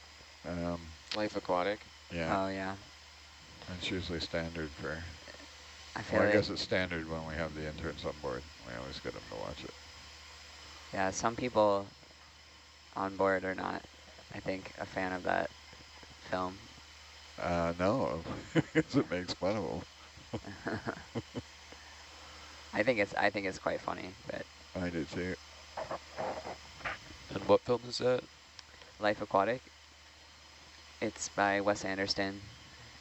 [SPEAKER 12] Life Aquatic.
[SPEAKER 13] Yeah.
[SPEAKER 7] Oh yeah.
[SPEAKER 13] That's usually standard for. I guess it's standard when we have the interns on board. We always get them to watch it.
[SPEAKER 7] Yeah, some people on board are not, I think, a fan of that film.
[SPEAKER 13] No, because it makes fun of them.
[SPEAKER 7] I think it's quite funny, but.
[SPEAKER 13] I do too.
[SPEAKER 9] And what film is that?
[SPEAKER 7] Life Aquatic. It's by Wes Anderson.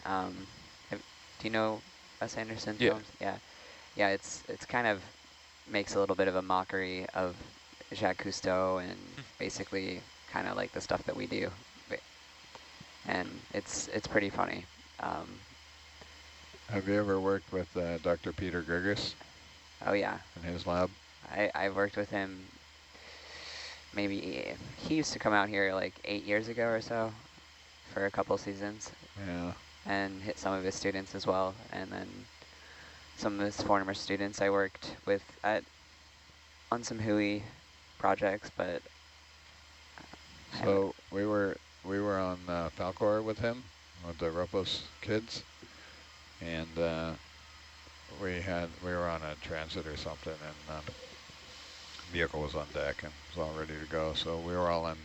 [SPEAKER 7] Do you know Wes Anderson films? Yeah. Yeah, it's kind of makes a little bit of a mockery of Jacques Cousteau and basically kind of like the stuff that we do. And it's pretty funny.
[SPEAKER 13] Have you ever worked with Dr. Peter Gerges?
[SPEAKER 7] Oh yeah.
[SPEAKER 13] In his lab?
[SPEAKER 7] I've worked with him. Maybe he used to come out here like 8 years ago or so for a couple seasons.
[SPEAKER 13] Yeah.
[SPEAKER 7] And hit some of his students as well. And then some of his former students I worked with on some HUI projects, but
[SPEAKER 13] so we were on Falcor with him, with the Ropos kids, and we were on a transit or something, and vehicle was on deck and was all ready to go. So we were all in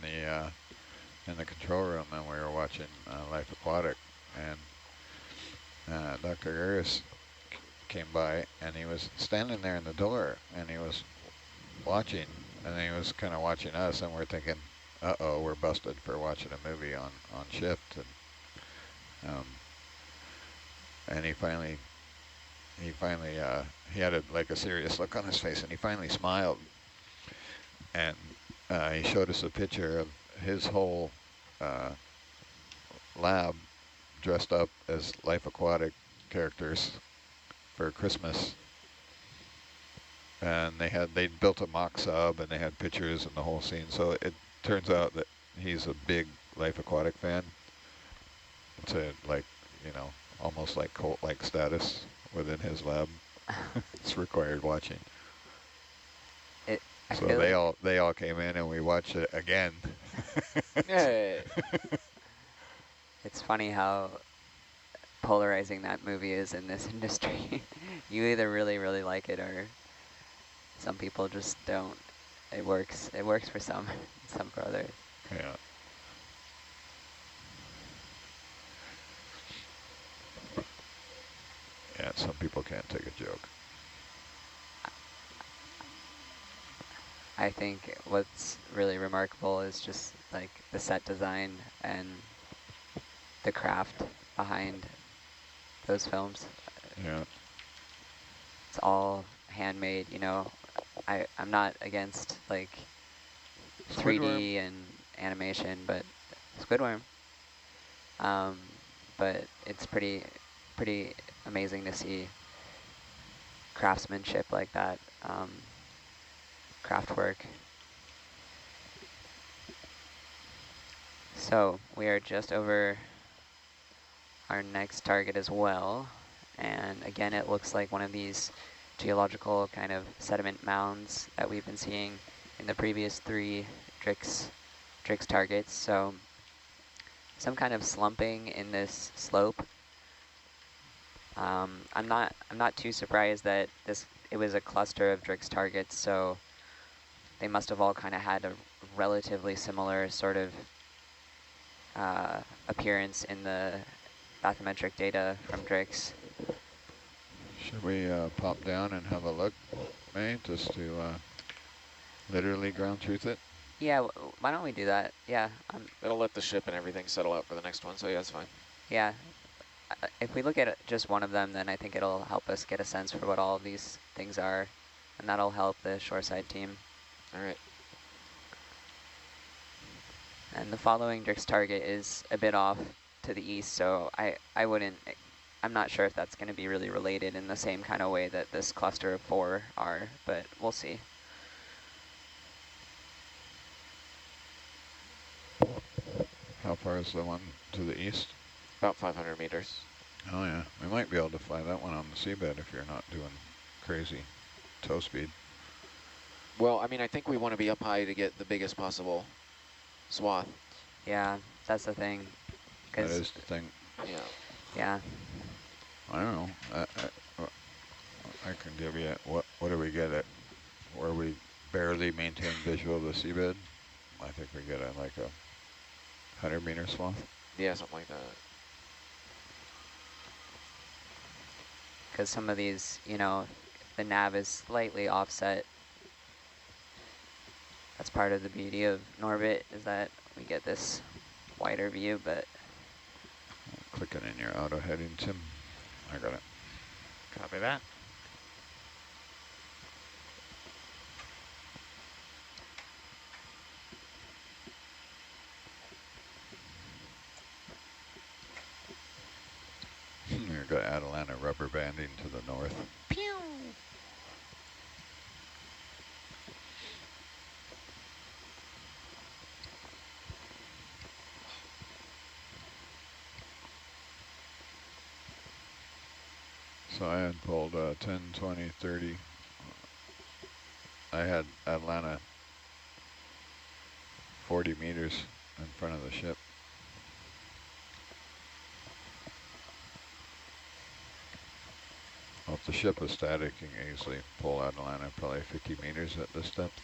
[SPEAKER 13] the control room, and we were watching Life Aquatic, and Dr. Gerges came by, and he was standing there in the door, and he was watching, and he was kind of watching us, and we're thinking, uh-oh, we're busted for watching a movie on shift. And he finally he had like a serious look on his face, and he finally smiled, and he showed us a picture of his whole lab dressed up as Life Aquatic characters for Christmas. And they'd built a mock sub, and they had pictures and the whole scene. So it turns out that he's a big Life Aquatic fan. To like, almost like cult-like status within his lab. It's required watching. So they all came in, and we watched it again.
[SPEAKER 7] Yeah. It's funny how polarizing that movie is in this industry. You either really, really like it, or some people just don't. It works for some, some for others.
[SPEAKER 13] Yeah. Yeah, some people can't take a joke.
[SPEAKER 7] I think what's really remarkable is just like the set design and the craft behind those films.
[SPEAKER 13] Yeah.
[SPEAKER 7] It's all handmade, I'm not against like 3D and animation, but Squidworm. But it's pretty amazing to see craftsmanship like that, craft work. So we are just over our next target as well. And again, it looks like one of these geological kind of sediment mounds that we've been seeing in the previous 3 DriX targets. So some kind of slumping in this slope. I'm not too surprised that it was a cluster of DriX targets, so they must have all kind of had a relatively similar sort of appearance in the bathymetric data from DriX.
[SPEAKER 13] Should we pop down and have a look, May, just to literally ground truth it?
[SPEAKER 7] Yeah, why don't we do that? Yeah.
[SPEAKER 12] It'll let the ship and everything settle out for the next one, so yeah, that's fine.
[SPEAKER 7] Yeah. If we look at just one of them, then I think it'll help us get a sense for what all of these things are, and that'll help the shoreside team.
[SPEAKER 12] All right.
[SPEAKER 7] And the following DriX target is a bit off to the east, so I'm not sure if that's going to be really related in the same kind of way that this cluster of 4 are, but we'll see.
[SPEAKER 13] How far is the one to the east?
[SPEAKER 12] About 500 meters.
[SPEAKER 13] Oh yeah, we might be able to fly that one on the seabed if you're not doing crazy tow speed.
[SPEAKER 12] Well, I mean, I think we want to be up high to get the biggest possible swath.
[SPEAKER 7] Yeah, that's the thing.
[SPEAKER 13] That is the thing.
[SPEAKER 12] Yeah.
[SPEAKER 7] Yeah.
[SPEAKER 13] I don't know. I can give you, what do we get at where we barely maintain visual of the seabed? I think we get like a 100-meter swath.
[SPEAKER 12] Yeah, something like that.
[SPEAKER 7] Because some of these, the nav is slightly offset. That's part of the beauty of Norbit, is that we get this wider view, but...
[SPEAKER 13] Click it in your auto heading, Tim. I got it.
[SPEAKER 11] Copy that.
[SPEAKER 13] We've got Atalanta rubber banding to the north.
[SPEAKER 12] Pew!
[SPEAKER 13] So I had pulled 10, 20, 30. I had Atlanta 40 meters in front of the ship. Well, if the ship was static, you can easily pull Atlanta probably 50 meters at this depth.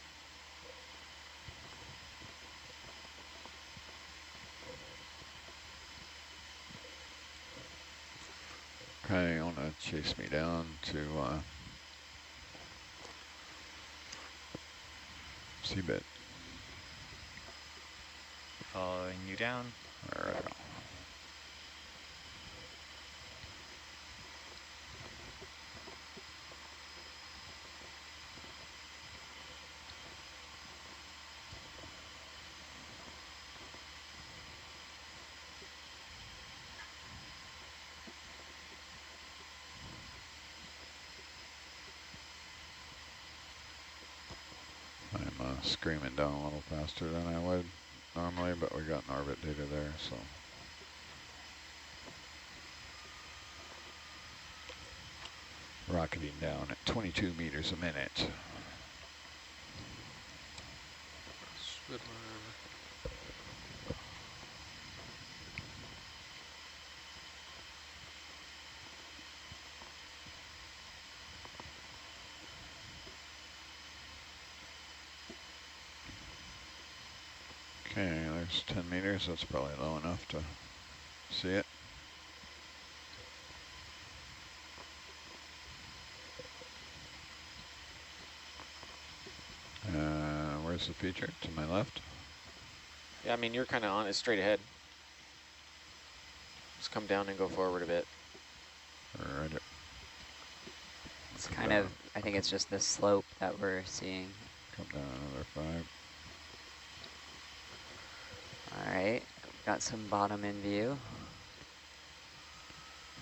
[SPEAKER 13] Okay, you want to chase me down to seabed.
[SPEAKER 11] Following you down.
[SPEAKER 13] All right. I'm screaming down a little faster than I would normally, but we got Norbit data there, so. Rocketing down at 22 meters a minute. Okay, there's 10 meters. That's probably low enough to see it. Where's the feature? To my left?
[SPEAKER 12] Yeah, I mean, you're kind of on it straight ahead. Just come down and go forward a bit.
[SPEAKER 13] Right.
[SPEAKER 7] It's kind of, I think it's just the slope that we're seeing.
[SPEAKER 13] Come down another 5.
[SPEAKER 7] All right, got some bottom in view.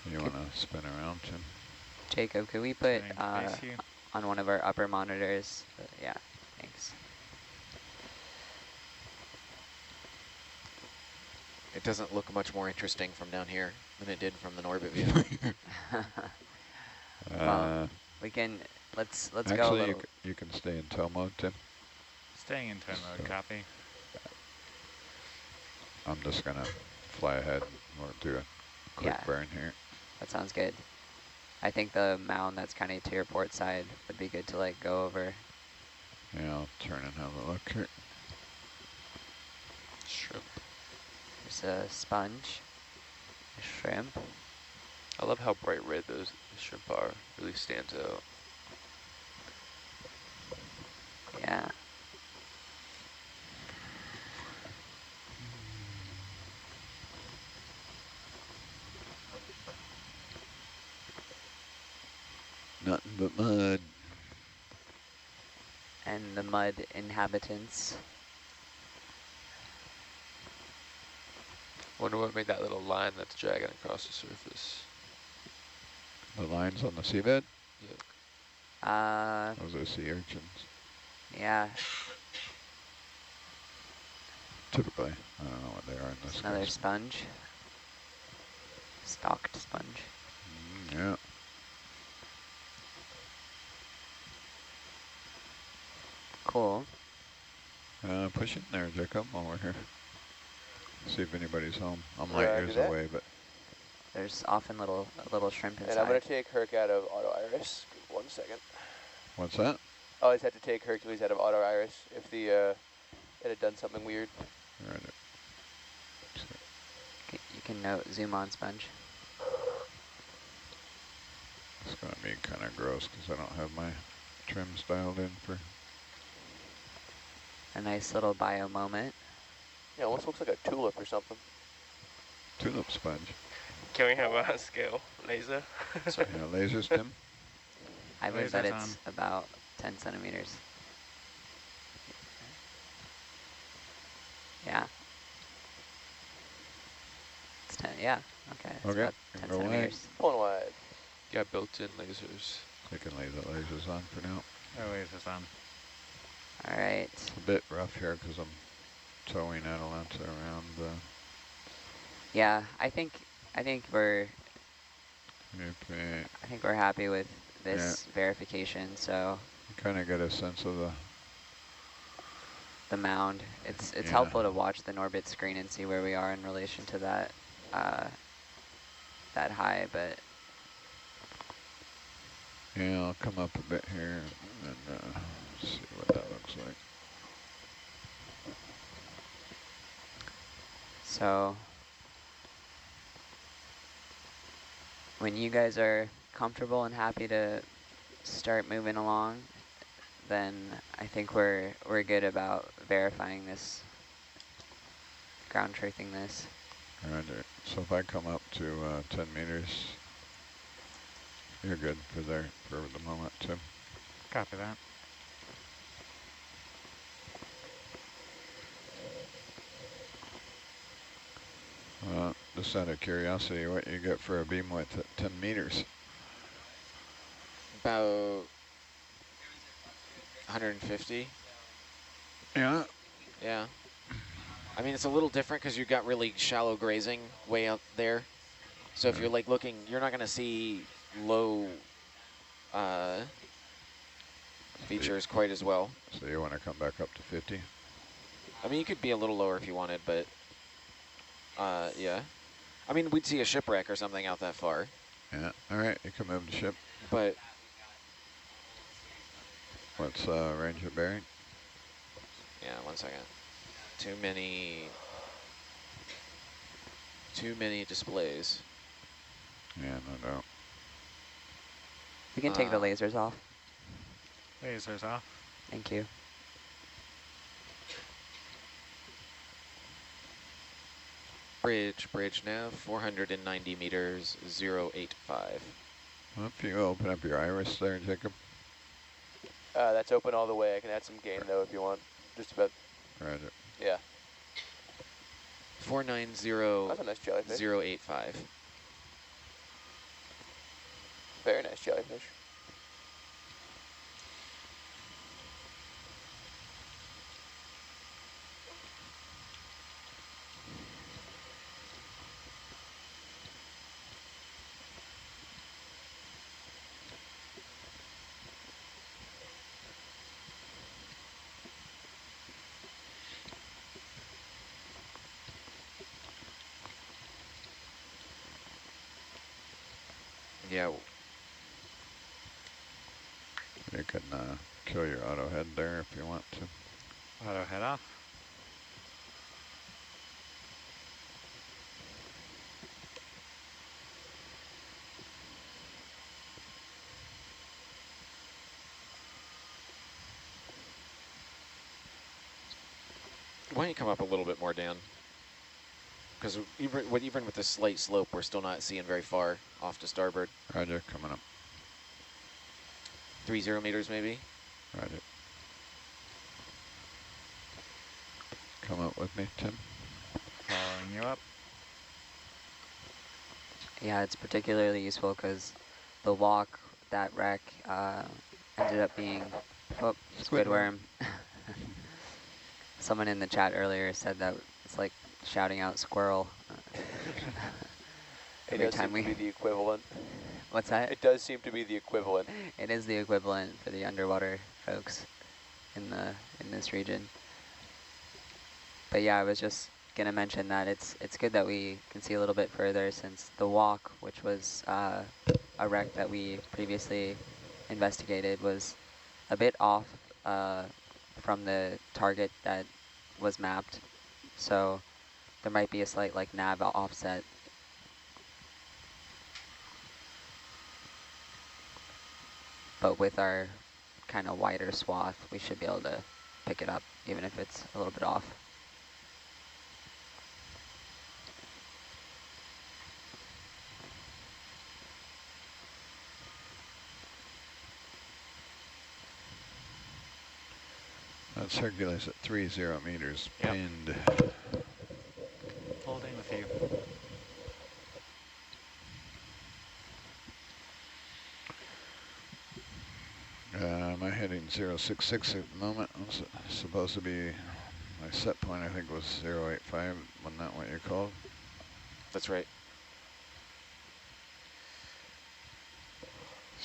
[SPEAKER 13] You want to spin around, Tim?
[SPEAKER 7] Jacob, could we put on one of our upper monitors? Yeah, thanks.
[SPEAKER 12] It doesn't look much more interesting from down here than it did from the Norbit view.
[SPEAKER 7] Well, we can, let's go a
[SPEAKER 13] Actually,
[SPEAKER 7] little.
[SPEAKER 13] you can stay in tow mode, Tim.
[SPEAKER 11] Staying in tow mode, copy.
[SPEAKER 13] I'm just going to fly ahead and we'll do a quick burn here.
[SPEAKER 7] That sounds good. I think the mound that's kind of to your port side would be good to like go over.
[SPEAKER 13] Yeah, I'll turn and have a look here.
[SPEAKER 1] Shrimp.
[SPEAKER 7] There's a sponge, a shrimp.
[SPEAKER 9] I love how bright red those shrimp are. Really stands out.
[SPEAKER 7] Yeah.
[SPEAKER 13] Nothing but mud.
[SPEAKER 7] And the mud inhabitants.
[SPEAKER 9] Wonder what made that little line that's dragging across the surface.
[SPEAKER 13] The lines on the seabed?
[SPEAKER 7] Yeah.
[SPEAKER 13] Those are sea urchins.
[SPEAKER 7] Yeah.
[SPEAKER 13] Typically. I don't know what they are in this case.
[SPEAKER 7] Another sponge. Stalked sponge.
[SPEAKER 13] Yeah.
[SPEAKER 7] Cool.
[SPEAKER 13] Push it in there, Jacob, while we're here. See if anybody's home. I'm light years away, but
[SPEAKER 7] there's often a little shrimp inside.
[SPEAKER 10] And I'm going to take Herc out of auto iris. Give me 1 second.
[SPEAKER 13] What's that?
[SPEAKER 10] I always had to take Hercules out of auto iris if the it had done something weird.
[SPEAKER 13] Right.
[SPEAKER 7] You can note zoom on sponge.
[SPEAKER 13] It's going to be kind of gross because I don't have my trims dialed in for.
[SPEAKER 7] A nice little bio moment.
[SPEAKER 10] Yeah, almost looks like a tulip or something.
[SPEAKER 13] Tulip sponge.
[SPEAKER 8] Can we have a scale laser?
[SPEAKER 13] Yeah, lasers, Tim?
[SPEAKER 7] I would bet it's about 10 centimeters. Yeah. It's 10, Yeah, okay. It's
[SPEAKER 13] Okay,
[SPEAKER 7] about 10
[SPEAKER 13] go wide.
[SPEAKER 7] centimeters.
[SPEAKER 10] Pulling wide.
[SPEAKER 9] Got built-in lasers.
[SPEAKER 13] I can leave the lasers on for now.
[SPEAKER 11] No lasers on.
[SPEAKER 7] All right.
[SPEAKER 13] It's a bit rough here because I'm towing Atalanta around the...
[SPEAKER 7] Yeah, I think we're
[SPEAKER 13] Okay.
[SPEAKER 7] I think we're happy with this verification. So
[SPEAKER 13] Kind of get a sense of
[SPEAKER 7] the mound. It's helpful to watch the Norbit screen and see where we are in relation to that that high, but
[SPEAKER 13] yeah, I'll come up a bit here and see what that looks like.
[SPEAKER 7] so when you guys are comfortable and happy to start moving along, then I think we're good about verifying this, ground truthing this.
[SPEAKER 13] Roger. So if I come up to 10 meters, you're good for there for the moment too.
[SPEAKER 11] Copy that.
[SPEAKER 13] Just out of curiosity, what you get for a beam width at 10 meters?
[SPEAKER 12] About 150.
[SPEAKER 13] Yeah.
[SPEAKER 12] Yeah. I mean, it's a little different because you've got really shallow grazing way out there. So if you're like looking, you're not going to see low features quite as well.
[SPEAKER 13] So you want to come back up to 50?
[SPEAKER 12] I mean, you could be a little lower if you wanted, but yeah. I mean, we'd see a shipwreck or something out that far.
[SPEAKER 13] Yeah. All right, you can move the ship.
[SPEAKER 12] But
[SPEAKER 13] what's range of bearing?
[SPEAKER 12] Yeah, 1 second. Too many displays.
[SPEAKER 13] Yeah, no doubt.
[SPEAKER 7] We can take the lasers off.
[SPEAKER 11] Lasers off.
[SPEAKER 7] Thank you.
[SPEAKER 12] Bridge nav, 490 meters, 085.
[SPEAKER 13] Well, if you open up your iris there, Jacob.
[SPEAKER 10] That's open all the way. I can add some gain though if you want. Just about.
[SPEAKER 13] Roger.
[SPEAKER 10] Yeah.
[SPEAKER 12] 490,
[SPEAKER 10] That's a nice jellyfish.
[SPEAKER 12] 085.
[SPEAKER 10] Very nice jellyfish.
[SPEAKER 12] Yeah.
[SPEAKER 13] You can kill your auto head there if you want to.
[SPEAKER 11] Auto head off.
[SPEAKER 12] Why don't you come up a little bit more, Dan? Because even with this slight slope, we're still not seeing very far off to starboard.
[SPEAKER 13] Roger, coming up.
[SPEAKER 12] 30 meters maybe?
[SPEAKER 13] Roger. Come up with me, Tim.
[SPEAKER 11] Following you up.
[SPEAKER 7] Yeah, it's particularly useful because the walk, that wreck, ended up being, oh, squidworm. Someone in the chat earlier said that it's like shouting out squirrel. Every
[SPEAKER 10] It does
[SPEAKER 7] time
[SPEAKER 10] seem to be the equivalent.
[SPEAKER 7] What's that?
[SPEAKER 10] It does seem to be the equivalent.
[SPEAKER 7] It is the equivalent for the underwater folks in this region. But yeah, I was just gonna mention that it's good that we can see a little bit further, since the walk, which was a wreck that we previously investigated, was a bit off from the target that was mapped. So there might be a slight like nav offset. But with our kind of wider swath, we should be able to pick it up, even if it's a little bit off.
[SPEAKER 13] That's Hercules at 30 meters,
[SPEAKER 11] Yep.
[SPEAKER 13] pinned.
[SPEAKER 11] Holding with you.
[SPEAKER 13] 066 at the moment. Supposed to be, my set point I think was 085, wasn't that what you called?
[SPEAKER 12] That's right.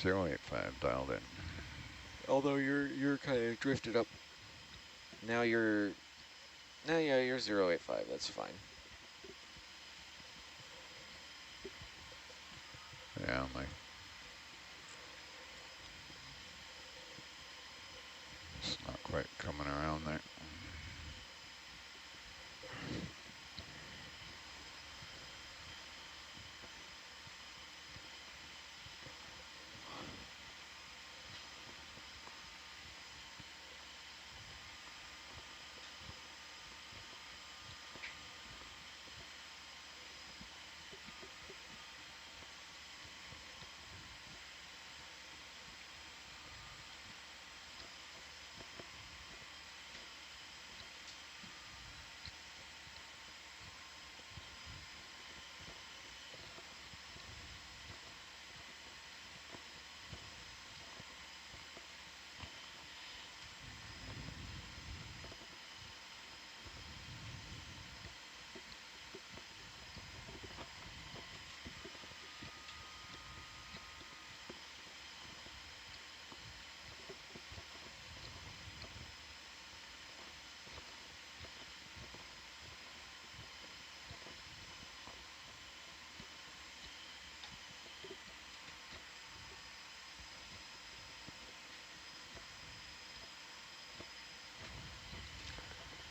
[SPEAKER 13] 085 dialed in.
[SPEAKER 12] Although you're kind of drifted up. Now you're 085, that's fine.
[SPEAKER 13] Yeah, it's not quite coming around there.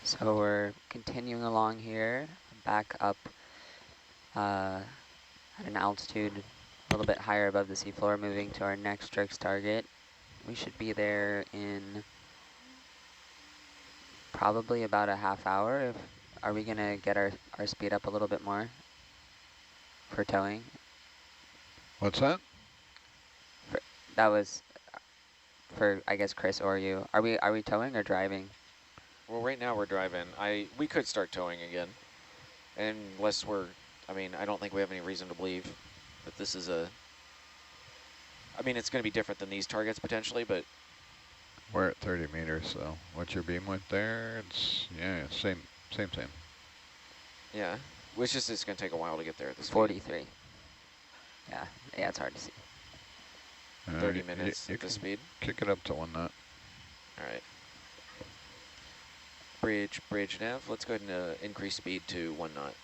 [SPEAKER 7] So we're continuing along here, back up at an altitude a little bit higher above the seafloor, moving to our next DriX target. We should be there in probably about a half hour. Are we going to get our speed up a little bit more for towing?
[SPEAKER 13] What's that?
[SPEAKER 7] That was for, I guess, Chris or you. Are we towing or driving?
[SPEAKER 12] Well, right now we're driving. We could start towing again, unless I don't think we have any reason to believe that this is it's going to be different than these targets potentially, but
[SPEAKER 13] we're at 30 meters, so what's your beam width there? It's, yeah, same.
[SPEAKER 12] Yeah, it's going to take a while to get there at this
[SPEAKER 7] 43. Yeah, it's hard to see.
[SPEAKER 12] 30 minutes at this speed.
[SPEAKER 13] Kick it up to 1 knot.
[SPEAKER 12] All right. Bridge nav. Let's go ahead and increase speed to 1 knot.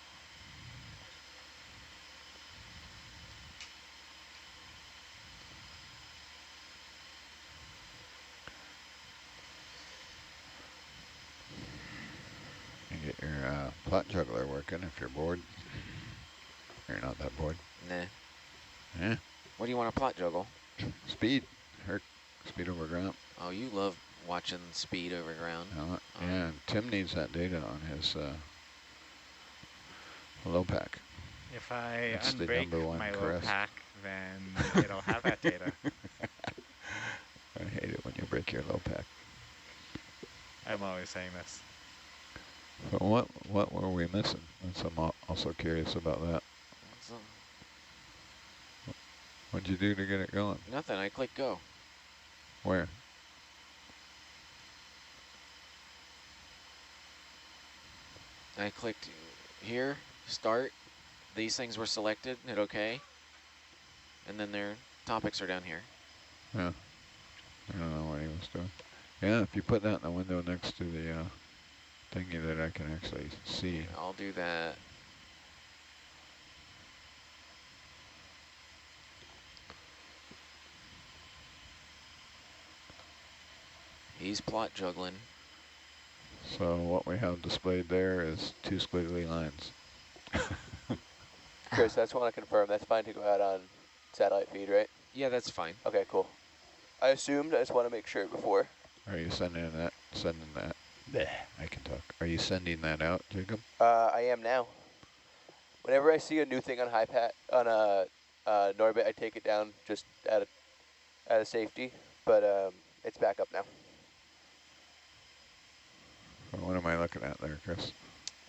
[SPEAKER 13] You get your plot juggler working if you're bored. You're not that bored.
[SPEAKER 12] Nah.
[SPEAKER 13] Yeah.
[SPEAKER 12] What do you want to plot juggle?
[SPEAKER 13] Speed. Herc. Speed over ground.
[SPEAKER 12] Oh, you love watching speed over ground.
[SPEAKER 13] Yeah, Tim needs that data on his low pack.
[SPEAKER 11] If I
[SPEAKER 13] That's
[SPEAKER 11] unbreak my low pack, then it'll have that data.
[SPEAKER 13] I hate it when you break your low pack.
[SPEAKER 11] I'm always saying this.
[SPEAKER 13] But what were we missing? I'm also curious about that. What'd you do to get it going?
[SPEAKER 12] Nothing. I clicked go.
[SPEAKER 13] Where?
[SPEAKER 12] I clicked here, start. These things were selected, hit OK. And then their topics are down here.
[SPEAKER 13] Yeah. I don't know what he was doing. Yeah, if you put that in the window next to the thingy that I can actually see.
[SPEAKER 12] I'll do that. He's plot juggling.
[SPEAKER 13] So what we have displayed there is 2 squiggly lines.
[SPEAKER 10] Chris, I just want to confirm that's fine to go out on satellite feed, right?
[SPEAKER 12] Yeah, that's fine.
[SPEAKER 10] Okay, cool. I assumed. I just want to make sure before.
[SPEAKER 13] Are you sending that? Bleh, I can talk. Are you sending that out, Jacob?
[SPEAKER 10] I am now. Whenever I see a new thing on Norbit, I take it down just out of safety, but it's back up now.
[SPEAKER 13] Well, what am I looking at there, Chris?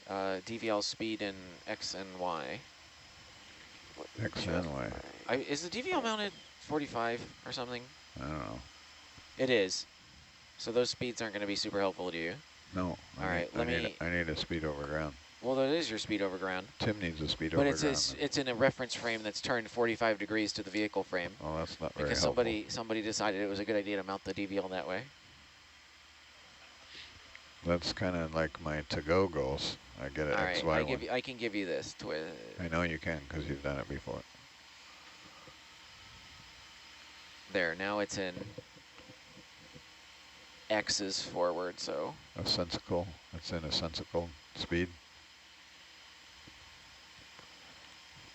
[SPEAKER 12] DVL speed in X and Y.
[SPEAKER 13] X and Y.
[SPEAKER 12] Is the DVL mounted 45 or something?
[SPEAKER 13] I don't know.
[SPEAKER 12] It is. So those speeds aren't going to be super helpful to you.
[SPEAKER 13] No.
[SPEAKER 12] All right, let me.
[SPEAKER 13] I need a speed over ground.
[SPEAKER 12] Well, that is your speed over ground.
[SPEAKER 13] Tim needs a speed
[SPEAKER 12] but
[SPEAKER 13] over ground.
[SPEAKER 12] But it's in a reference frame that's turned 45 degrees to the vehicle frame.
[SPEAKER 13] Oh, that's not very
[SPEAKER 12] because
[SPEAKER 13] helpful.
[SPEAKER 12] somebody decided it was a good idea to mount the DVL that way.
[SPEAKER 13] That's kind of like my to-go goals. I get it.
[SPEAKER 12] All right, I can give you this.
[SPEAKER 13] I know you can because you've done it before.
[SPEAKER 12] There, now it's in X's forward, so.
[SPEAKER 13] A sensical. It's in a sensical speed.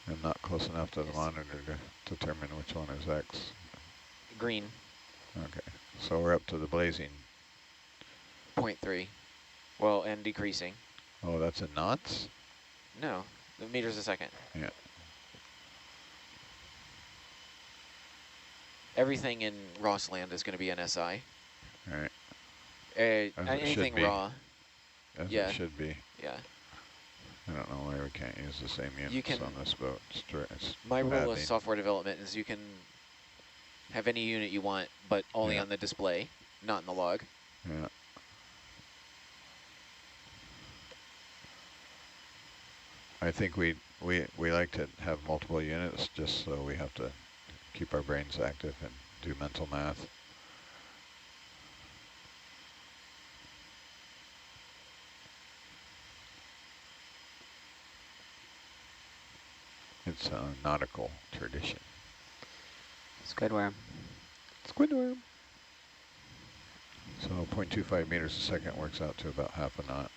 [SPEAKER 13] And not close enough to the monitor to determine which one is X.
[SPEAKER 12] Green.
[SPEAKER 13] Okay, so we're up to the blazing.
[SPEAKER 12] 0.3. Well, and decreasing.
[SPEAKER 13] Oh, that's in knots?
[SPEAKER 12] No, the meters a second.
[SPEAKER 13] Yeah.
[SPEAKER 12] Everything in Rossland is going to be an SI.
[SPEAKER 13] All right.
[SPEAKER 12] Anything raw.
[SPEAKER 13] As it should be.
[SPEAKER 12] Yeah.
[SPEAKER 13] I don't know why we can't use the same units on this boat.
[SPEAKER 12] My rule of software development is you can have any unit you want, but only on the display, not in the log.
[SPEAKER 13] Yeah. I think we like to have multiple units just so we have to keep our brains active and do mental math. It's a nautical tradition.
[SPEAKER 7] Squidworm.
[SPEAKER 13] Squidworm. So 0.25 meters a second works out to about half a knot.